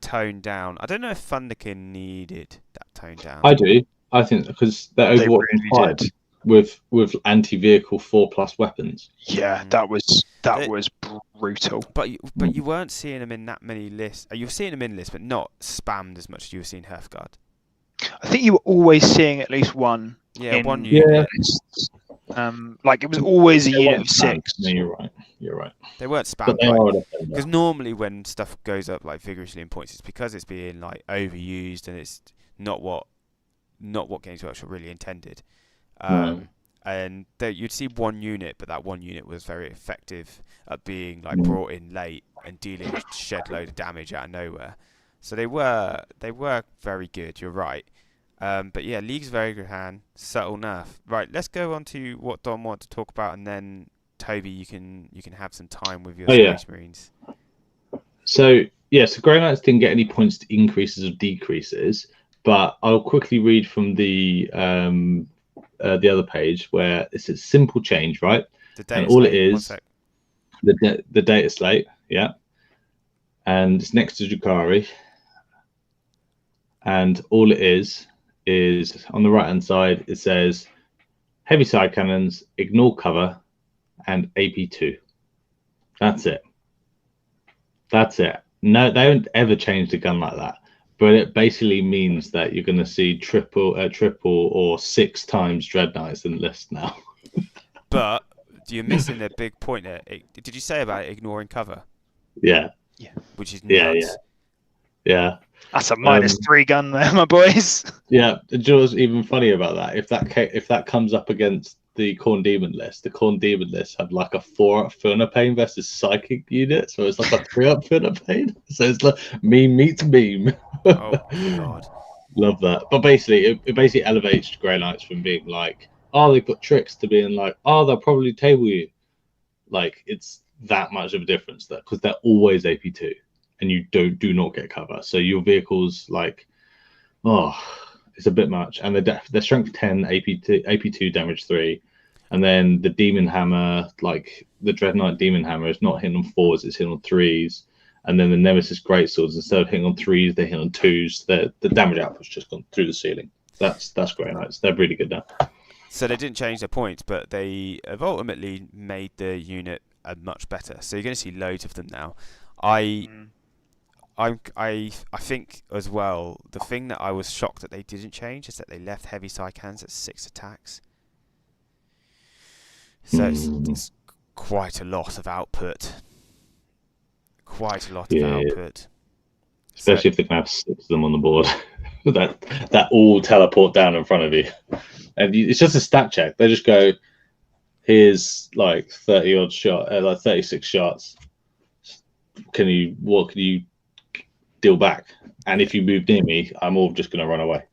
tone down. I don't know if Thunderkin needed that tone down. I do. I think because they're Overwatch really 5 with anti-vehicle 4+ weapons. Yeah, that was brutal. But you weren't seeing them in that many lists. You were seeing them in lists, but not spammed as much as you were seeing Hearthguard. I think you were always seeing at least one. Yeah, one unit. Like it was always a unit of 6. No, you're right. They weren't spammed. But because normally when stuff goes up like vigorously in points, it's because it's being like overused and it's not what Games Workshop really intended. And you'd see one unit, but that one unit was very effective at being like brought in late and dealing a shed load of damage out of nowhere. So they were very good. You're right. But yeah, League's very good hand. Subtle nerf. Right, let's go on to what Dom wanted to talk about, and then Toby, you can have some time with your Space Marines. So Grey Knights didn't get any points to increases or decreases, but I'll quickly read from the other page where it's a simple change, right? And all it is, the data slate, yeah, and it's next to Drukhari, and all it is on the right hand side it says heavy side cannons, ignore cover, and AP2. That's it. No, they don't ever change the gun like that. But it basically means that you're going to see triple or 6 times Dreadknights in the list now. But you're missing a big point there. Did you say about ignoring cover? Yeah. Which is nuts. Yeah. That's a -3 gun there, my boys. Yeah. Do you know what's even funny about that? If that comes up against the Khorne Demon list, the Khorne Demon list had like a 4-up Furna Pain versus Psychic unit, so it's like a 3-up Furna Pain. So it's like meme meets meme. Oh god, love that. But basically, it basically elevates Grey Knights from being like, oh, they've got tricks, to being like, oh, they'll probably table you. Like it's that much of a difference there because they're always AP2, and you do not get cover. So your vehicles like, it's a bit much, and they're strength 10, AP2 damage 3, and then the Demon Hammer, like the Dreadnought Demon Hammer, is not hitting on 4s, it's hitting on 3s, and then the Nemesis Greatswords, instead of hitting on 3s, they hit on 2s. The damage output's just gone through the ceiling. That's Grey Knights. They're really good now. So they didn't change their points, but they have ultimately made the unit much better. So you're going to see loads of them now. I think as well, the thing that I was shocked that they didn't change is that they left heavy side cannons at 6 attacks. So it's quite a lot of output. Especially if they can have 6 of them on the board. that all teleport down in front of you, and it's just a stat check. They just go, here's like 30 odd shot, like 36 shots. What can you deal back? And if you move near me, I'm all just going to run away.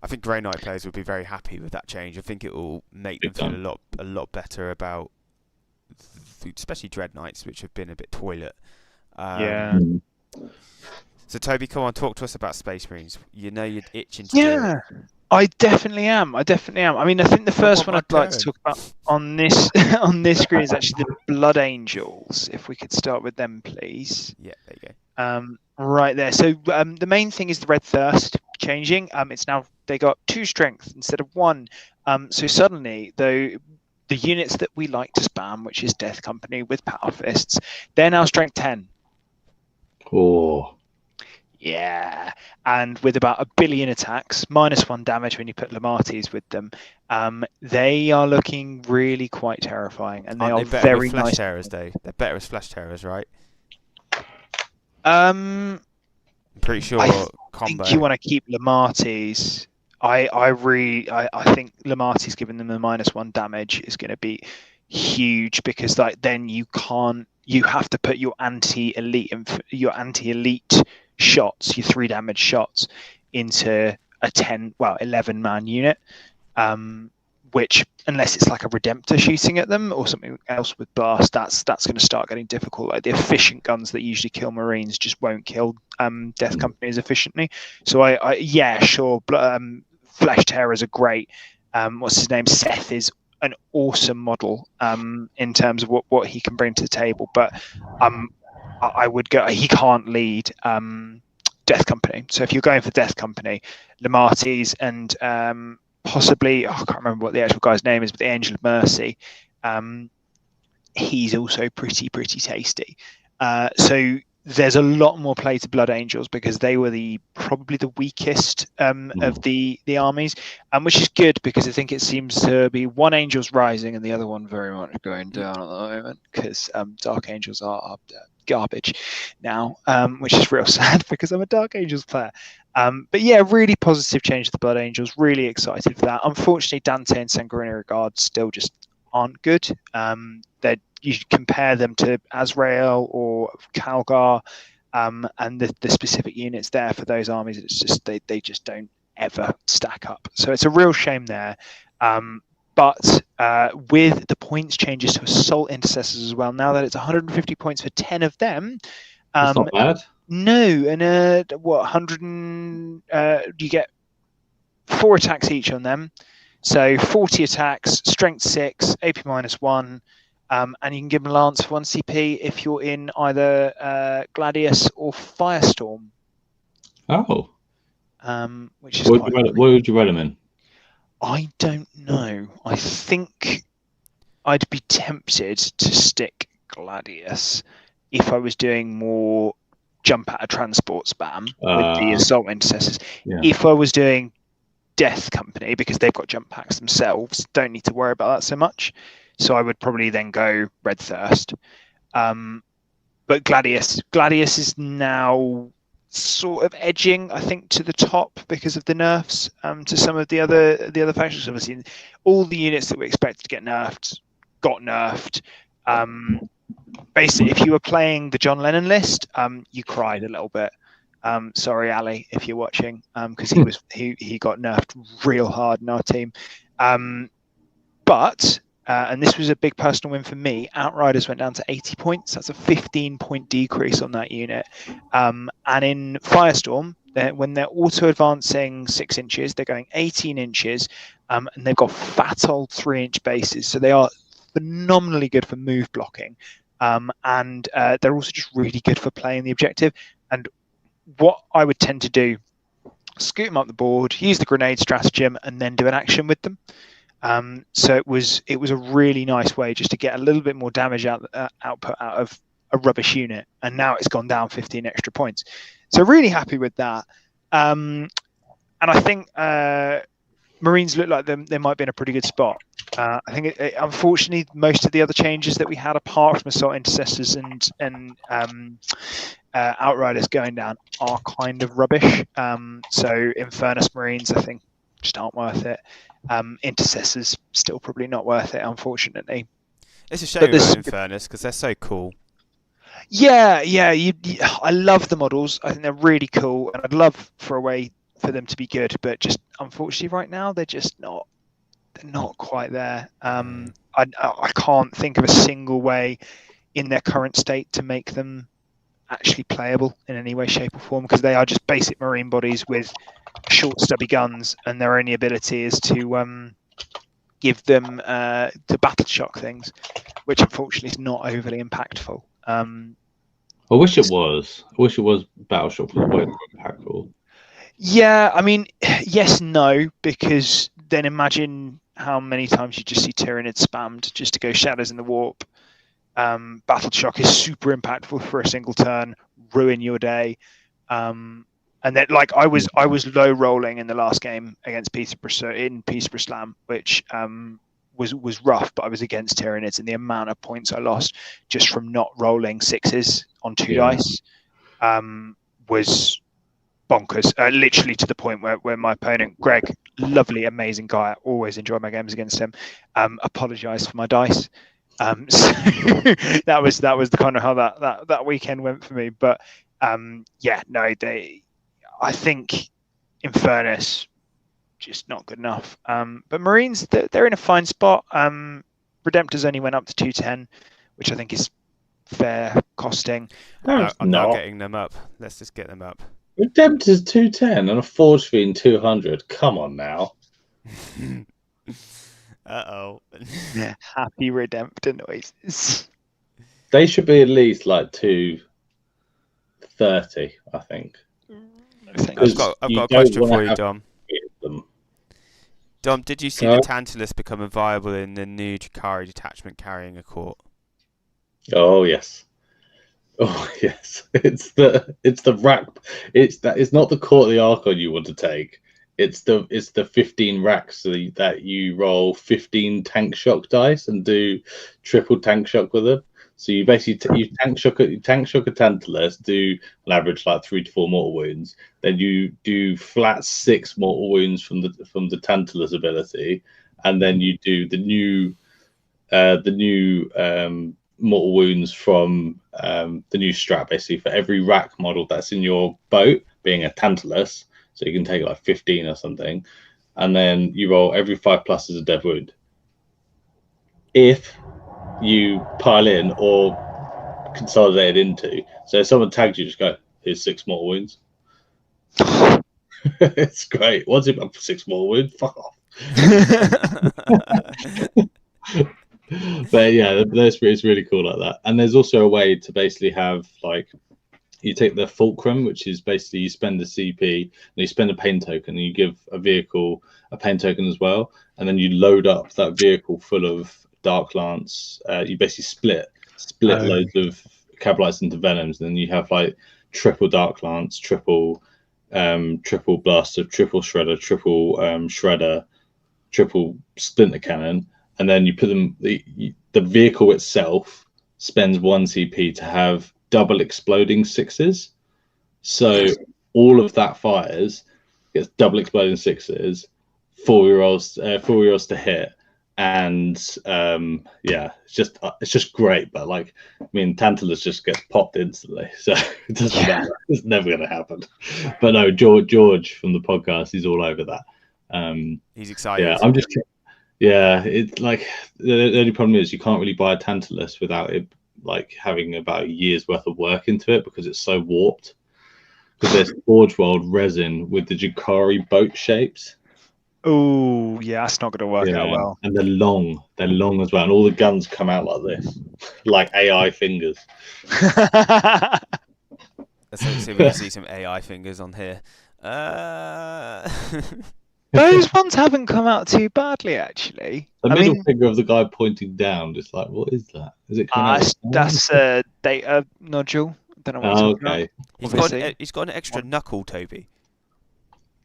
I think Grey Knight players would be very happy with that change. I think it will make them feel a lot better about, especially Dread Knights, which have been a bit toilet. Yeah. So Toby, come on, talk to us about Space Marines. You know you're itching to do it. Yeah, I definitely am. I mean, I think the first one I'd like to talk about on this this screen is actually the Blood Angels. If we could start with them, please. Yeah, there you go. Right there. So the main thing is the Red Thirst changing. It's now they got 2 strength instead of 1. So suddenly, though, the units that we like to spam, which is Death Company with Power Fists, they're now strength 10. Oh. Yeah, and with about 1 billion attacks, -1 damage when you put Lamatis with them, they are looking really quite terrifying, and they are very flesh nice. Terrors, though. They're better as flesh terrors, right? I'm pretty sure combo. I think you want to keep Lamatis. I think Lamatis giving them the -1 damage is going to be huge, because like then you have to put your anti-elite shots, your 3 damage shots, into a 11 man unit, which, unless it's like a Redemptor shooting at them or something else with blast, that's going to start getting difficult. Like the efficient guns that usually kill Marines just won't kill Death Company as efficiently. So yeah, sure, Flesh Terrors are great. What's his name? Seth is an awesome model in terms of what he can bring to the table, but I would go. He can't lead Death Company. So if you're going for Death Company, Lamatis and possibly, I can't remember what the actual guy's name is, but the Angel of Mercy, he's also pretty tasty. So there's a lot more play to Blood Angels, because they were probably the weakest of the armies, which is good, because I think it seems to be one Angel's rising and the other one very much going down at the moment, because Dark Angels are garbage now, which is real sad, because I'm a Dark Angels player. But yeah, really positive change to the Blood Angels. Really excited for that. Unfortunately, Dante and Sanguinary Guard still just aren't good. You should compare them to Azrael or Calgar, and the specific units there for those armies. It's just they just don't ever stack up. So it's a real shame there. But with the points changes to Assault Intercessors as well, now that it's 150 points for 10 of them. That's not bad. No, and 100 you get 4 attacks each on them. So 40 attacks, strength 6, AP -1, and you can give them Lance for 1 CP if you're in either Gladius or Firestorm. Oh. Which is what would you run them in? I don't know. I think I'd be tempted to stick Gladius if I was doing more jump at a transport spam with the Assault Intercessors. Yeah. If I was doing Death Company, because they've got jump packs themselves, don't need to worry about that so much. So I would probably then go Red Thirst. But Gladius is now sort of edging, I think, to the top because of the nerfs to some of the other factions. Obviously, all the units that we expected to get nerfed got nerfed. Basically, if you were playing the John Lennon list, you cried a little bit. Sorry, Ali, if you're watching, because he got nerfed real hard in our team. But and this was a big personal win for me. Outriders went down to 80 points. That's a 15-point decrease on that unit. And in Firestorm, when they're auto-advancing 6 inches, they're going 18 inches, and they've got fat old 3-inch bases. So they are phenomenally good for move blocking. And they're also just really good for playing the objective. And what I would tend to do, scoot them up the board, use the grenade stratagem, and then do an action with them. So it was a really nice way just to get a little bit more damage output out of a rubbish unit, and now it's gone down 15 extra points. So really happy with that. And I think Marines look like they might be in a pretty good spot. I think unfortunately most of the other changes that we had, apart from Assault Intercessors and Outriders going down are kind of rubbish. So Infernus Marines, I think, just aren't worth it. Intercessors still probably not worth it, unfortunately. It's a shame about Infernus because they're so cool. Yeah. I love the models. I think they're really cool, and I'd love for a way for them to be good, but just unfortunately right now they're just not. They're not quite there. I can't think of a single way in their current state to make them actually playable in any way, shape, or form, because they are just basic marine bodies with short, stubby guns, and their only ability is to give them to battle shock things, which unfortunately is not overly impactful. I wish it was. I wish it was battle shock was way more impactful. Yeah, I mean, yes, no, because then imagine how many times you just see Tyranid spammed just to go Shadows in the Warp. Battle Shock is super impactful for a single turn, ruin your day. And then, like, I was low rolling in the last game against Peterborough Slam, which was rough, but I was against Tyranids, and the amount of points I lost just from not rolling sixes on two dice was bonkers. Literally to the point where my opponent, Greg, lovely, amazing guy, I always enjoy my games against him, apologized for my dice. So that was the kind of how that weekend went for me. But I think Infernus just not good enough. But Marines, they're in a fine spot. Redemptors only went up to 210, which I think is fair costing. I'm not getting them up. Let's just get them up. Redemptor's 210 and a Forge Fiend 200. Come on now. Uh-oh. Yeah, happy Redemptor noises. They should be at least like 230, I think. I've got a question for you, Dom. Dom, did you see the Tantalus becoming viable in the new Drukhari detachment carrying a court? Oh yes. Oh yes. It's the rack. It's not the court of the Archon you want to take. It's the 15 racks that you roll 15 tank shock dice and do triple tank shock with them. So you basically you tank shock a Tantalus, do an average like 3 to 4 mortal wounds. Then you do flat 6 mortal wounds from the Tantalus ability, and then you do the new mortal wounds from the new strat. Basically, for every rack model that's in your boat, being a Tantalus. So you can take like 15 or something, and then you roll every 5+ as a dead wound. If you pile in or consolidate it into, so if someone tags you, just go, here's 6 mortal wounds. It's great. What's it up for 6 mortal wounds? Fuck off. But yeah, it's really cool like that. And there's also a way to basically have like, you take the fulcrum, which is basically you spend a CP and you spend a pain token, and you give a vehicle a pain token as well, and then you load up that vehicle full of Dark Lance. You basically split loads of Cabalites into Venoms, and then you have like triple Dark Lance, triple Blaster, triple Shredder, triple Shredder, triple Splinter Cannon, and then you put them. The vehicle itself spends 1 CP to have double exploding 6s, so all of that fires, gets double exploding 6s, 4 rerolls to hit, and it's just great. But like, I mean, Tantalus just gets popped instantly, so it doesn't matter. It's never going to happen. But no, George from the podcast, he's all over that. He's excited. Yeah, it's like the only problem is you can't really buy a Tantalus without it like having about a year's worth of work into it, because it's so warped. Because there's Forge World resin with the Drukhari boat shapes. Oh yeah, that's not going to work out well. And they're long as well, and all the guns come out like this, like AI fingers. Let's see if we can see some AI fingers on here. Those ones haven't come out too badly, actually. The middle finger of the guy pointing down, just like, what is that? Is it coming out? That's a data nodule. I don't know what it's okay. He's got an extra knuckle, Toby.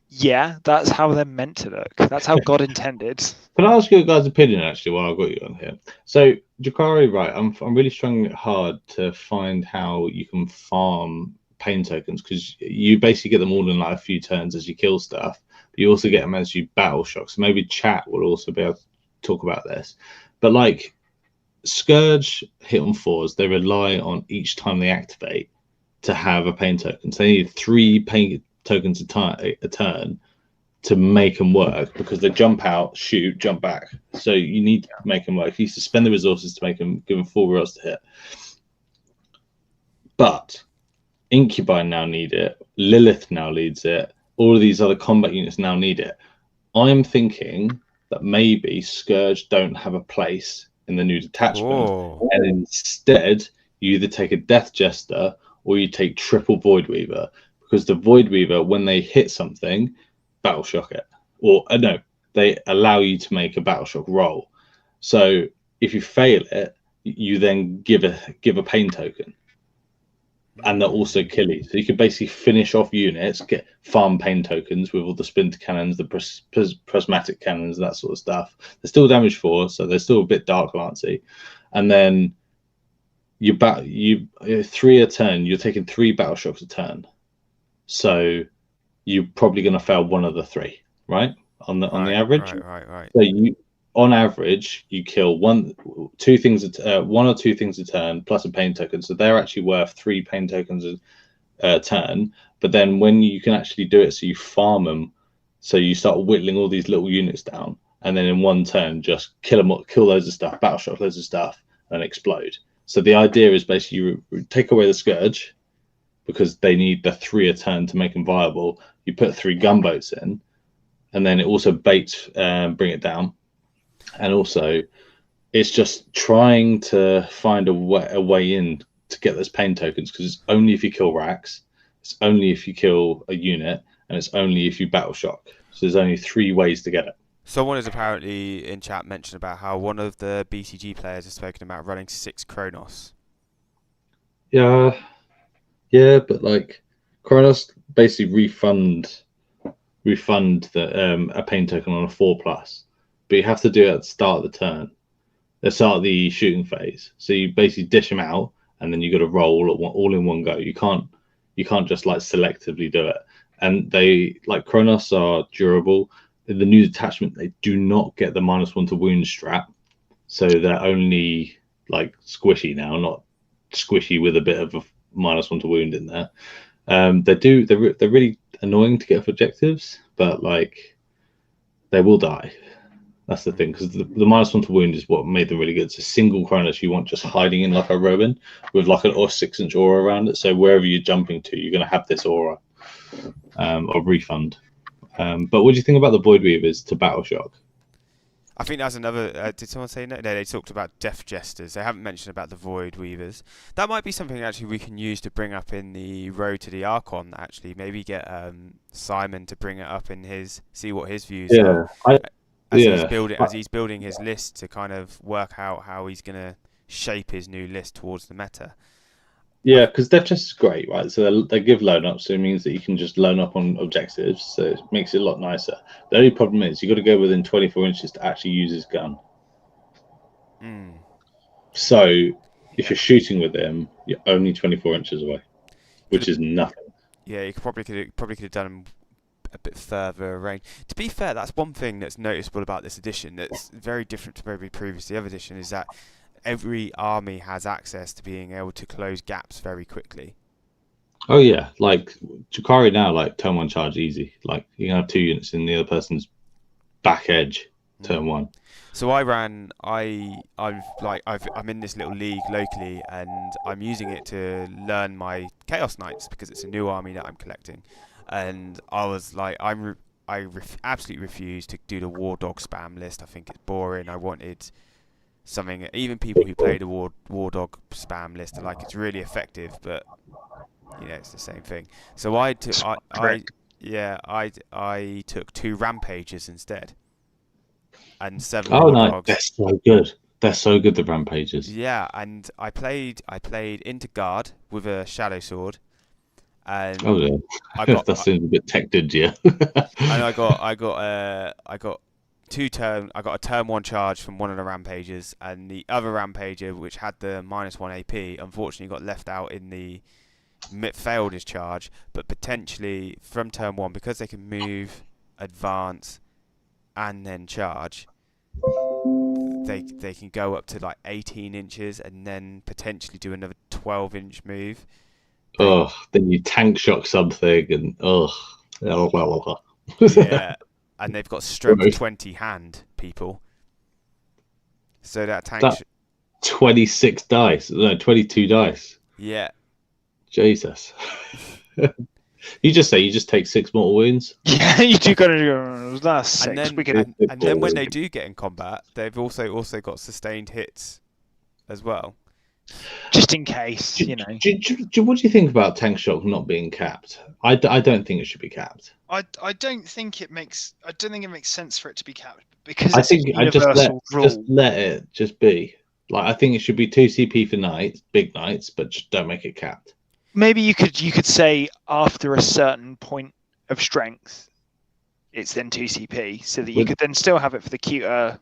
Yeah, that's how they're meant to look. That's how God intended. Can I ask you guys' opinion, actually, while I've got you on here? So, Drukhari, right, I'm really struggling hard to find how you can farm pain tokens, because you basically get them all in like a few turns as you kill stuff, but you also get them as you battle shock. So maybe chat will also be able to talk about this. But like Scourge hit on 4s, they rely on each time they activate to have a pain token. So they need 3 pain tokens a turn to make them work, because they jump out, shoot, jump back. So you need to make them work. You need to spend the resources to make them, give them 4 rolls to hit. But Incubi now need it. Lilith now leads it. All of these other combat units now need it. I'm thinking that maybe Scourge don't have a place in the new detachment, and instead you either take a Death Jester or you take triple Void Weaver, because the Void Weaver, when they hit something, battle shock it, or no, they allow you to make a battle shock roll. So if you fail it, you then give a pain token, and they'll also kill you. So you can basically finish off units, get farm pain tokens with all the splinter cannons, the prismatic cannons, that sort of stuff. They're still damage 4, so they're still a bit dark lancy. And then you 3 a turn. You're taking 3 battle shocks a turn, so you're probably going to fail one of the 3, right? On the average. Right. So you, on average, you kill 1 or 2 things a turn plus a pain token. So they're actually worth 3 pain tokens a turn. But then when you can actually do it, so you farm them, so you start whittling all these little units down, and then in 1 turn just kill loads of stuff, battle shock loads of stuff, and explode. So the idea is basically you take away the Scourge, because they need the 3 a turn to make them viable. You put 3 gunboats in, and then it also baits bring it down. And also, it's just trying to find a way in to get those pain tokens, because it's only if you kill Rax, it's only if you kill a unit, and it's only if you battle shock. So there's only 3 ways to get it. Someone has apparently in chat mentioned about how one of the BCG players has spoken about running 6 Kronos. Yeah, but like Kronos basically refund the a pain token on a 4+, but you have to do it at the start of the turn, the start of the shooting phase. So you basically dish them out, and then you got to roll all in one go. You can't just like selectively do it. And they, like, Kronos are durable. In the new detachment, they do not get the -1 to wound strap, so they're only like squishy now, not squishy with a bit of a -1 to wound in there. They're really annoying to get for objectives, but like they will die. That's the thing, because the -1 to wound is what made them really good. It's a single Kronos you want just hiding in like a Robin with like an 6-inch aura around it. So wherever you're jumping to, you're going to have this aura of refund. But what do you think about the Void Weavers to battle shock? I think that's another. Did someone say no? No, they talked about Death Jesters. They haven't mentioned about the Void Weavers. That might be something actually we can use to bring up in the Road to the Archon. Actually, maybe get Simon to bring it up in see what his views are. As he's building his list to kind of work out how he's going to shape his new list towards the meta. Yeah, because Death Chest is great, right? So they give loan up, so it means that you can just loan up on objectives, so it makes it a lot nicer. The only problem is you've got to go within 24 inches to actually use his gun. So if you're shooting with him, you're only 24 inches away, which is nothing. Yeah, you probably could have done him a bit further range. To be fair, that's one thing that's noticeable about this edition that's very different to maybe previous the other edition, is that every army has access to being able to close gaps very quickly. Oh yeah, like Drukhari now, like turn 1 charge easy. Like you can have 2 units in the other person's back edge turn 1. So I'm in this little league locally, and I'm using it to learn my Chaos Knights because it's a new army that I'm collecting. And I was like, absolutely refuse to do the War Dog spam list. I think it's boring. I wanted something. Even people who play the War Dog spam list are like, it's really effective, but you know, it's the same thing. So I took 2 Rampagers instead, and 7 War Dogs. They're so good. They're so good, the Rampagers. Yeah, and I played into guard with a Shadow Sword. And that seems a bit tech dodgy. And I got 2 turn. I got a turn 1 charge from one of the Rampagers, and the other Rampager, which had the -1 AP, unfortunately got left out in the failed his charge, but potentially from turn 1, because they can move, advance, and then charge, they can go up to like 18 inches and then potentially do another 12-inch move. Then you tank shock something, and Yeah, and they've got strength 20 hand people. So that tank. 26 dice, no, 22 dice. Yeah. Jesus. You just take 6 mortal wounds. Yeah, you do got to do that. 6. And then when they do get in combat, they've also got sustained hits as well. Just in case, what do you think about tank shock not being capped? I don't think it should be capped. I don't think it makes sense for it to be capped because I think I just let it just be. Like, I think it should be 2 CP for knights, big knights, but just don't make it capped. Maybe you could say after a certain point of strength, it's then 2 CP, so that you could then still have it for the cuter,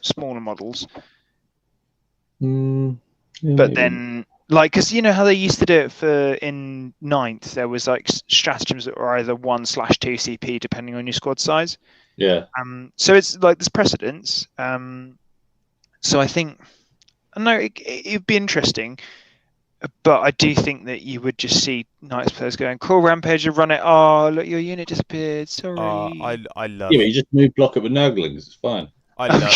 smaller models. But then, like, because you know how they used to do it in 9th, there was like stratagems that were either 1/2 CP depending on your squad size. Yeah. So it's like there's precedence. So I think, it'd be interesting. But I do think that you would just see Knights players going, cool, Rampager, run it. Oh, look, your unit disappeared. Sorry. I love it. Yeah, but you just move block it with Nurglings. It's fine. I love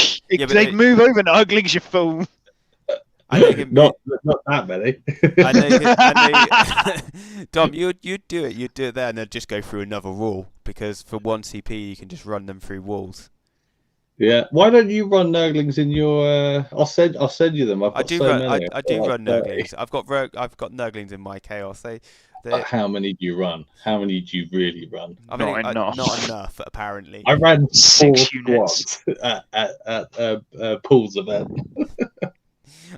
they move over Nurglings, you fool. Not that many. Dom, you'd do it. You'd do it there and then just go through another wall, because for 1 CP you can just run them through walls. Yeah, why don't you run Nurglings in your? I'll send you them. I do run Nurglings. I've got Nurglings in my chaos. How many do you run? How many do you really run? I mean, not enough, apparently. I ran 6 units at Paul's event.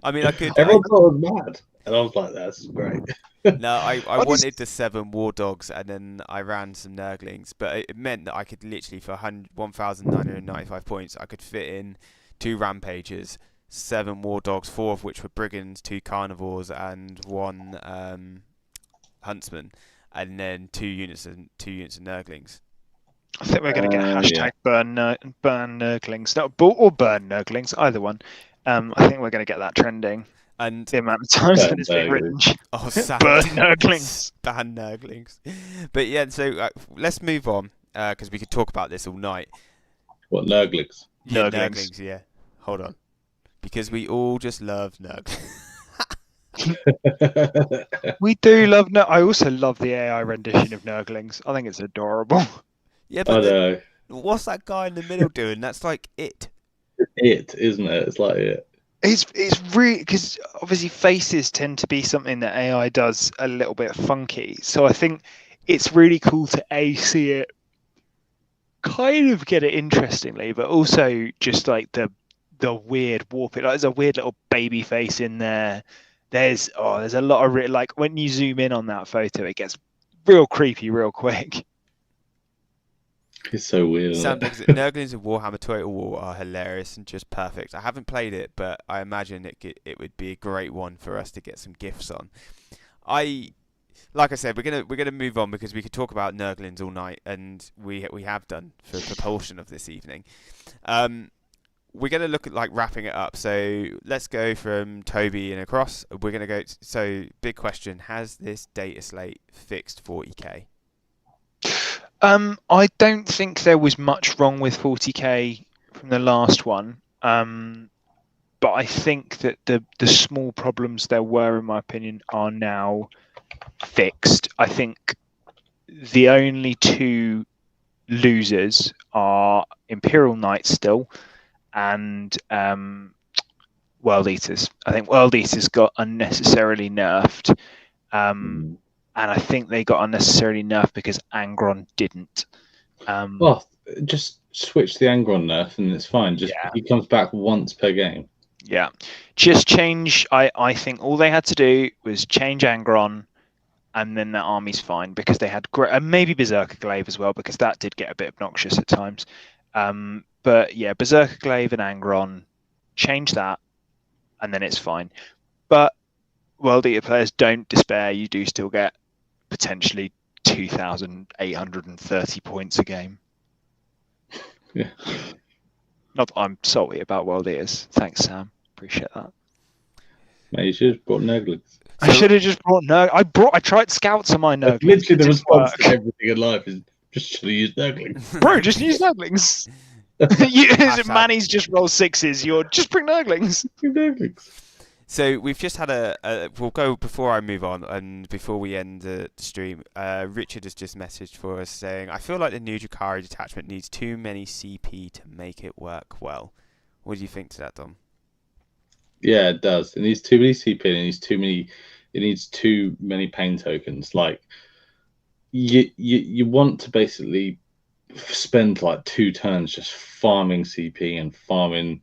I mean, I could. Everyone thought I was mad, and I was like, "That's great." No, I wanted the 7 war dogs, and then I ran some Nurglings, but it meant that I could literally, for 1,995 points, I could fit in 2 Rampagers, 7 war dogs, 4 of which were Brigands, 2 Carnivores, and 1 Huntsman, and then 2 units of Nurglings. I think we're going to get burn Nurglings, or burn Nurglings, either one. I think we're going to get that trending. And the amount of times that it's been written. Oh, burn Nurglings. Ban Nurglings. But yeah, so let's move on, because we could talk about this all night. What, Nurglings? Yeah, Nurglings, yeah. Hold on. Because we all just love Nurglings. We do love I also love the AI rendition of Nurglings. I think it's adorable. Yeah, but what's that guy in the middle doing? That's like it. It, isn't it? It's like it. It's really, because obviously faces tend to be something that AI does a little bit funky. So I think it's really cool to see it, kind of get it interestingly, but also just like the weird warp it. Like, there's a weird little baby face in there. There's a lot of like when you zoom in on that photo, it gets real creepy real quick. It's so weird. Nurglings of Warhammer Total War are hilarious and just perfect. I haven't played it, but I imagine it would be a great one for us to get some gifts on. Like I said, we're gonna move on, because we could talk about Nurglings all night, and we have done for a proportion of this evening. We're gonna look at like wrapping it up. So let's go from Toby and across. We're gonna go. So big question: has this data slate fixed 40k? I don't think there was much wrong with 40k from the last one, but I think that the small problems there were, in my opinion, are now fixed. I think the only 2 losers are Imperial Knights still, and World Eaters. I think World Eaters got unnecessarily nerfed. And I think they got unnecessarily nerfed because Angron didn't. Well, just switch the Angron nerf and it's fine. He comes back once per game. Yeah, just change. I think all they had to do was change Angron, and then their army's fine, because they had great, and maybe Berserker Glaive as well, because that did get a bit obnoxious at times. But yeah, Berserker Glaive and Angron, change that, and then it's fine. But World Eater players, don't despair. You do still get potentially 2,830 points a game. Yeah. Not that I'm salty about World Eaters. Thanks, Sam. Appreciate that. Mate, you should have brought Nerglings. I should have just brought I tried scouts on my Nerglings. Literally, the response to everything in life is just should have used Nerglings. Bro, just use Nerglings. Manny's just roll sixes. You're just bring Nerglings. Nerglings. So we've just had we'll go before I move on and before we end the stream. Richard has just messaged for us saying, I feel like the new Drukhari detachment needs too many CP to make it work well. What do you think to that, Dom? Yeah, it does. It needs too many CP. It needs too many pain tokens. Like you want to basically spend like 2 turns just farming CP and farming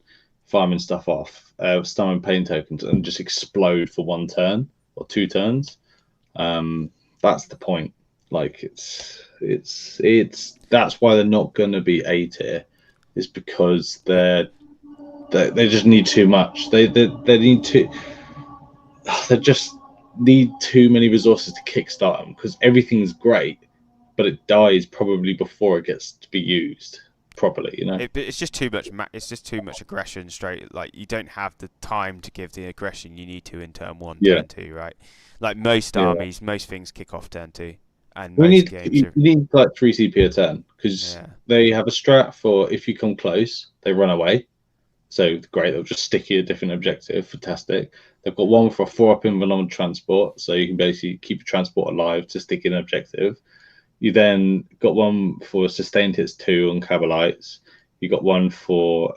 stuff off, starting pain tokens, and just explode for 1 turn or 2 turns. That's the point. Like it's that's why they're not going to be A tier, is because they just need too much. They just need too many resources to kickstart them, because everything's great, but it dies probably before it gets to be used properly. You know, it's just too much. It's just too much aggression. Straight, like you don't have the time to give the aggression you need to in turn 1, turn 2, right? Like most armies, most things kick off turn 2, and you games need like 3 CP a turn, because they have a strat for if you come close, they run away. So great, they'll just stick you a different objective. Fantastic. They've got one for a 4-up environmental transport, so you can basically keep your transport alive to stick in an objective. You then got one for sustained hits 2 on Cabalites. You got one for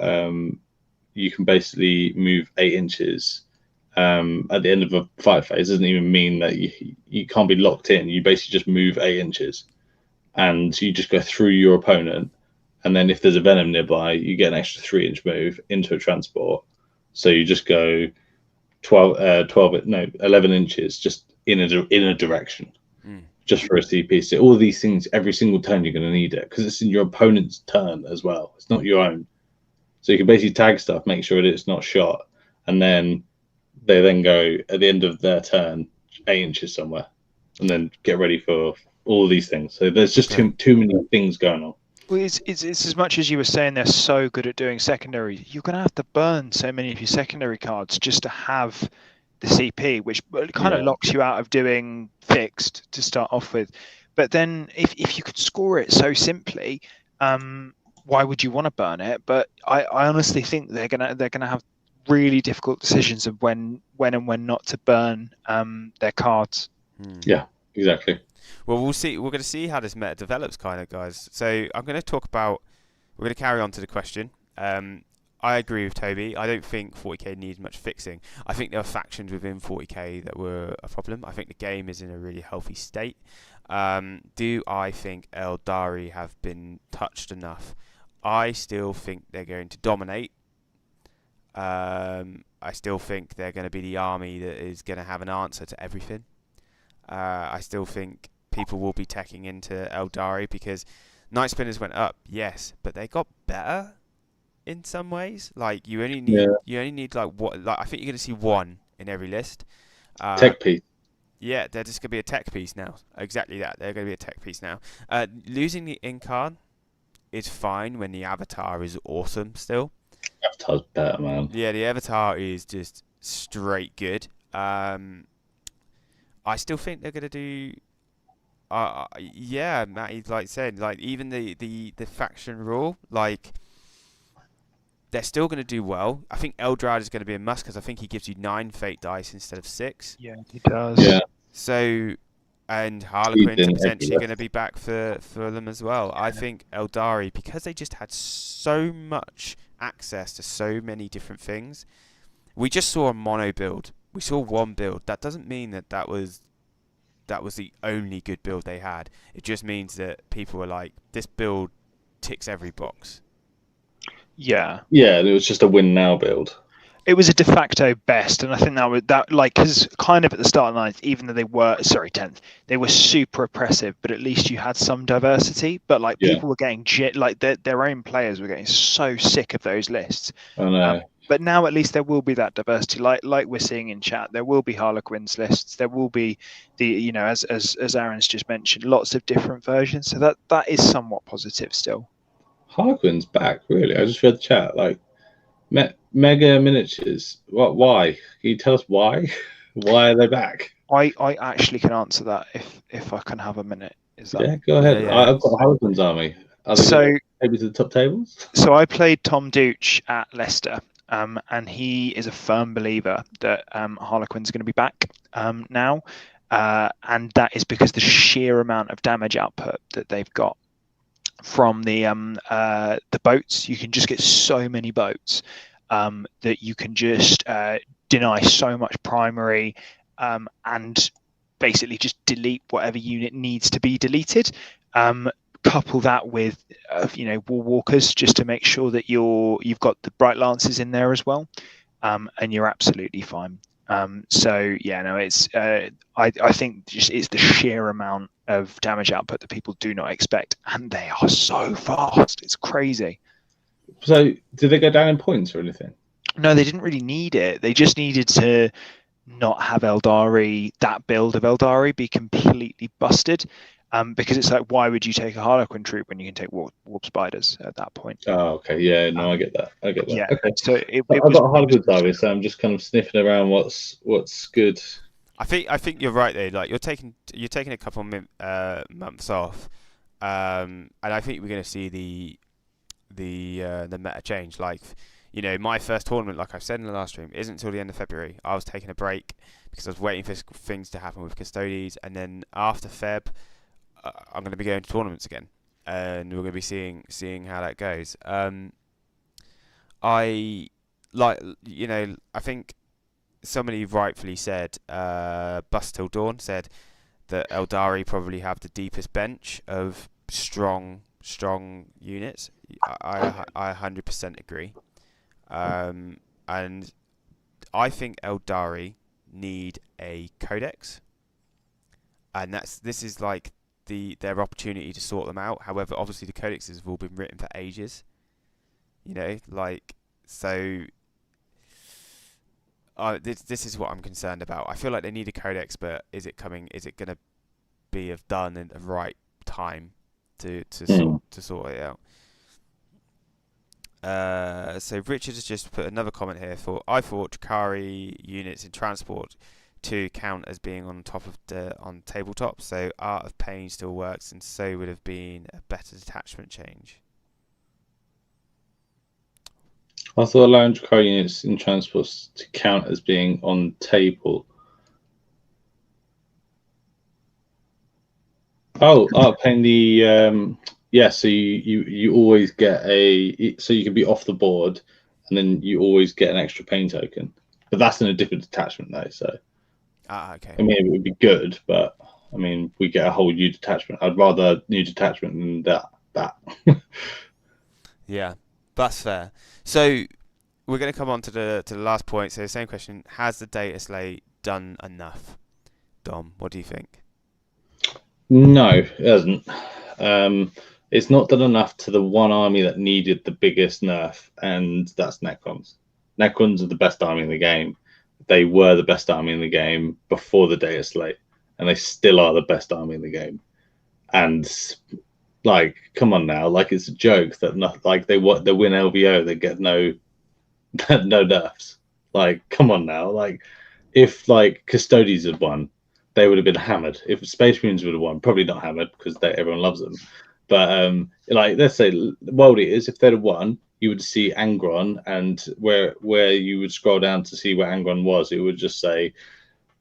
you can basically move 8 inches at the end of a fight phase. It doesn't even mean that you can't be locked in. You basically just move 8 inches, and you just go through your opponent. And then if there's a venom nearby, you get an extra 3-inch move into a transport. So you just go 11 inches just in a direction, just for a CP. So all of these things, every single turn you're going to need it, because it's in your opponent's turn as well. It's not your own. So you can basically tag stuff, make sure that it's not shot, and then they then go at the end of their turn 8 inches somewhere, and then get ready for all of these things. So there's just too many things going on. Well, it's as much as you were saying they're so good at doing secondary, you're going to have to burn so many of your secondary cards just to have the CP, which kind of locks you out of doing fixed to start off with. But then if you could score it so simply, why would you want to burn it? But I honestly think they're gonna have really difficult decisions of when not to burn their cards. Yeah, exactly. Well, we'll see. We're going to see how this meta develops, kind of, guys. So I'm going to talk about. We're going to carry on to the question. I agree with Toby. I don't think 40k needs much fixing. I think there are factions within 40k that were a problem. I think the game is in a really healthy state. Do I think Eldari have been touched enough? I still think they're going to dominate. I still think they're going to be the army that is going to have an answer to everything. I still think people will be teching into Eldari, because Night Spinners went up, yes, but they got better in some ways. Like you only need like what? Like I think you're going to see 1 in every list. Tech piece. Yeah, they're just going to be a tech piece now. Exactly that. They're going to be a tech piece now. Losing the Incarn is fine when the Avatar is awesome still. Avatar's better, man. Yeah, the Avatar is just straight good. I still think they're going to do... yeah, Matty, like said, like even the faction rule, like they're still going to do well. I think Eldrad is going to be a must, because I think he gives you 9 fate dice instead of 6. Yeah, he does. Yeah. So, and Harlequin's potentially going to be back for them as well. I think Eldari, because they just had so much access to so many different things. We just saw a mono build. We saw 1 build. That doesn't mean that was the only good build they had. It just means that people were like, this build ticks every box. Yeah. Yeah, it was just a win now build. It was a de facto best, and I think because kind of at the start of the 9th, even though they were 10th, they were super oppressive, but at least you had some diversity. But like people were getting like their own players were getting so sick of those lists. I know. But now at least there will be that diversity, like we're seeing in chat. There will be Harlequins lists. There will be as Aaron's just mentioned, lots of different versions. So that is somewhat positive still. Harlequin's back, really. I just read the chat. Like mega miniatures. What? Why? Can you tell us why? Why are they back? I actually can answer that if I can have a minute. Is that? Yeah, go ahead. Yeah. I've got a Harlequin's army. Are they So maybe to the top tables? So I played Tom Dooch at Leicester, and he is a firm believer that Harlequin's going to be back now, and that is because the sheer amount of damage output that they've got from the boats. You can just get so many boats that you can just deny so much primary and basically just delete whatever unit needs to be deleted. Couple that with war walkers just to make sure that you've got the bright lances in there as well, and you're absolutely fine. It's I think just it's the sheer amount of damage output that people do not expect, and they are so fast. It's crazy. So did they go down in points or anything? No, they didn't really need it. They just needed to not have Eldari, that build of Eldari, be completely busted. Because it's like, why would you take a Harlequin troop when you can take warp spiders at that point? Oh, okay. Yeah, no, I get that. Yeah. Okay. So I've got a Harlequin's army, so I'm just kind of sniffing around what's good. I think you're right though. Like you're taking a couple months off, and I think we're going to see the meta change. Like, my first tournament, like I've said in the last stream, isn't until the end of February. I was taking a break because I was waiting for things to happen with Custodes, and then after Feb, I'm going to be going to tournaments again, and we're going to be seeing how that goes. I think somebody rightfully said, Bust Till Dawn said that Eldari probably have the deepest bench of strong units. I 100% agree. And I think Eldari need a codex, and this is like their opportunity to sort them out. However, obviously the codexes have all been written for ages. This is what I'm concerned about. I feel like they need a codex, but is it coming? Is it going to be done in the right time to sort it out? So Richard has just put another comment here. I thought Drukhari units in transport to count as being on top of on tabletop, so Art of Pain still works, and so would have been a better detachment change. I thought allowing Drukhari units in transport to count as being on table. Oh, Art of Pain, so you always get so you can be off the board, and then you always get an extra pain token, but that's in a different detachment though. So. Okay. I mean, it would be good, but I mean, we get a whole new detachment. I'd rather new detachment than that. Yeah, that's fair. So we're going to come on to the last point. So same question: has the Data Slate done enough? Dom, what do you think? No, it hasn't. It's not done enough to the one army that needed the biggest nerf, and that's Necrons. Necrons are the best army in the game. They were the best army in the game before the Data Slate, and they still are the best army in the game. And like, come on now, like it's a joke that they win LVO, they get no nerfs. Like, come on now, like if like Custodes had won, they would have been hammered. If Space Marines would have won, probably not hammered because everyone loves them. But like let's say World Eaters, if they'd have won, you would see Angron, and where you would scroll down to see where Angron was, it would just say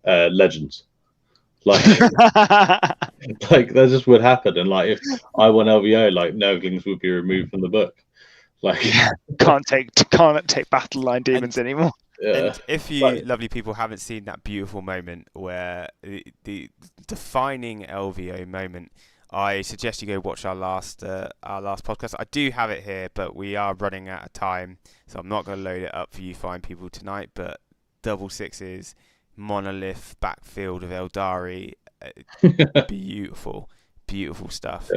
Legends. Like, like that just would happen. And like if I won LVO, like Nurglings would be removed from the book. Like can't take battle line demons anymore. And if you lovely people haven't seen that beautiful moment where the defining LVO moment, I suggest you go watch our last podcast. I do have it here, but we are running out of time, so I'm not going to load it up for you fine people tonight. But double sixes, monolith backfield of Eldari, beautiful stuff.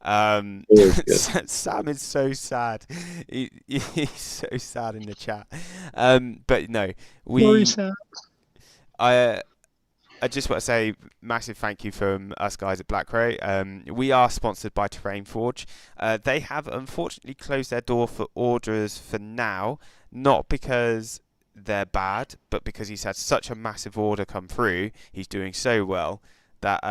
Always good. Sam is so sad. He's so sad in the chat. But no, Sorry, Sam. I just want to say massive thank you from us guys at Black Crow. We are sponsored by Terrain Forge. They have unfortunately closed their door for orders for now, not because they're bad, but because he's had such a massive order come through. He's doing so well that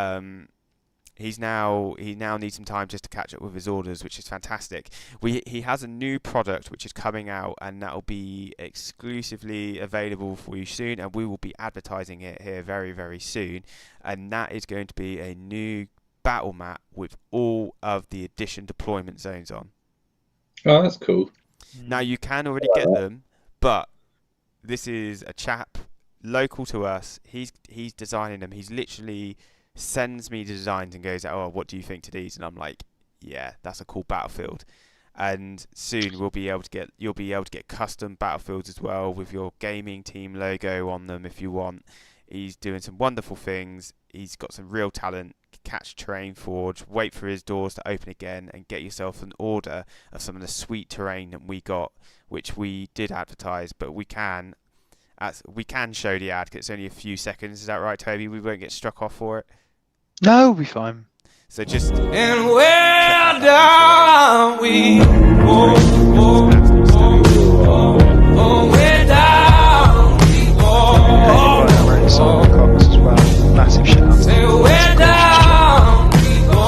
he now needs some time just to catch up with his orders, which is fantastic. He has a new product which is coming out, and that will be exclusively available for you soon, and we will be advertising it here very, very soon. And that is going to be a new battle map with all of the Edition deployment zones on. Oh, that's cool. Now you can already get them, but this is a chap local to us. He's designing them. He's literally sends me the designs and goes, "Oh, what do you think to these?" And I'm like, "Yeah, that's a cool battlefield." And soon you'll be able to get custom battlefields as well with your gaming team logo on them if you want. He's doing some wonderful things. He's got some real talent. Catch Terrain Forge, wait for his doors to open again, and get yourself an order of some of the sweet terrain that we got, which we did advertise, but we can show the ad 'cause it's only a few seconds. Is that right, Toby? We won't get struck off for it. No, we'll be fine. So just And where down we go, where down we go. Song Cox as well. Massive shout out. Say where down we go.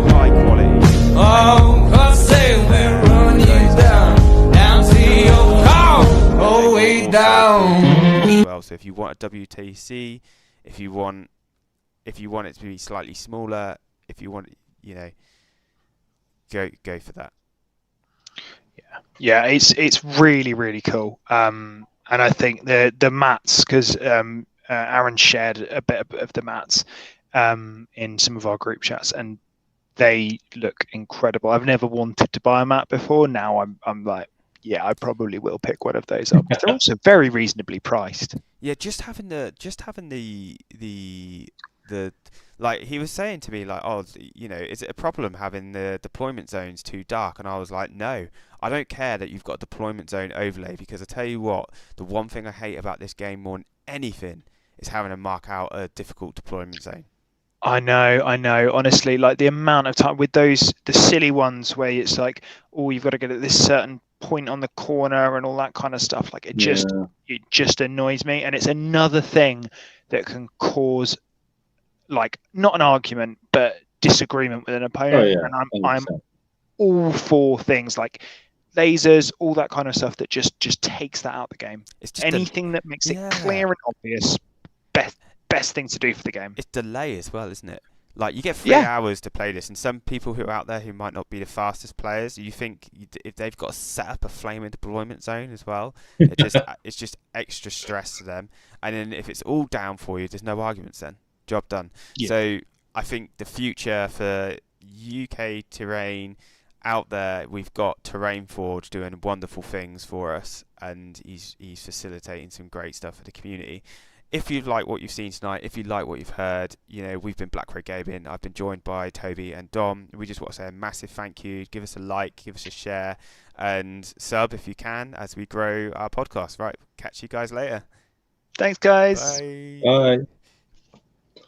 high quality. Oh, 'cause say we're running down to your call, oh way down. As well. So if you want a WTC, if you want it to be slightly smaller, if you want, go for that. Yeah, it's really, really cool. And I think the mats, because Aaron shared a bit of the mats in some of our group chats, and they look incredible. I've never wanted to buy a mat before. Now I'm like, yeah, I probably will pick one of those up. They're also very reasonably priced. Yeah, just having the like he was saying to me, like, oh, is it a problem having the deployment zones too dark? And I was like, no, I don't care that you've got a deployment zone overlay, because I tell you what, the one thing I hate about this game more than anything is having to mark out a difficult deployment zone. I know. Honestly, like the amount of time with the silly ones where it's like, oh, you've got to get at this certain point on the corner and all that kind of stuff. Like it just annoys me, and it's another thing that can cause, like, not an argument but disagreement with an opponent. Oh, yeah, and I'm all for things like lasers, all that kind of stuff that just takes that out of the game. It's just anything that makes it clear and obvious. Best thing to do for the game. It's delay as well, isn't it? Like, you get 3 hours to play this, and some people who are out there who might not be the fastest players, you think if they've got to set up a flaming deployment zone as well, it's just extra stress to them. And then if it's all down for you, there's no arguments then. Job done. Yeah. So I think the future for UK terrain out there, we've got Terrain Forge doing wonderful things for us, and he's facilitating some great stuff for the community. If you like what you've seen tonight, if you like what you've heard, we've been Black Crow Gaming. I've been joined by Toby and Dom. We just want to say a massive thank you. Give us a like, give us a share, and sub if you can as we grow our podcast. Right, catch you guys later. Thanks, guys. Bye. Bye.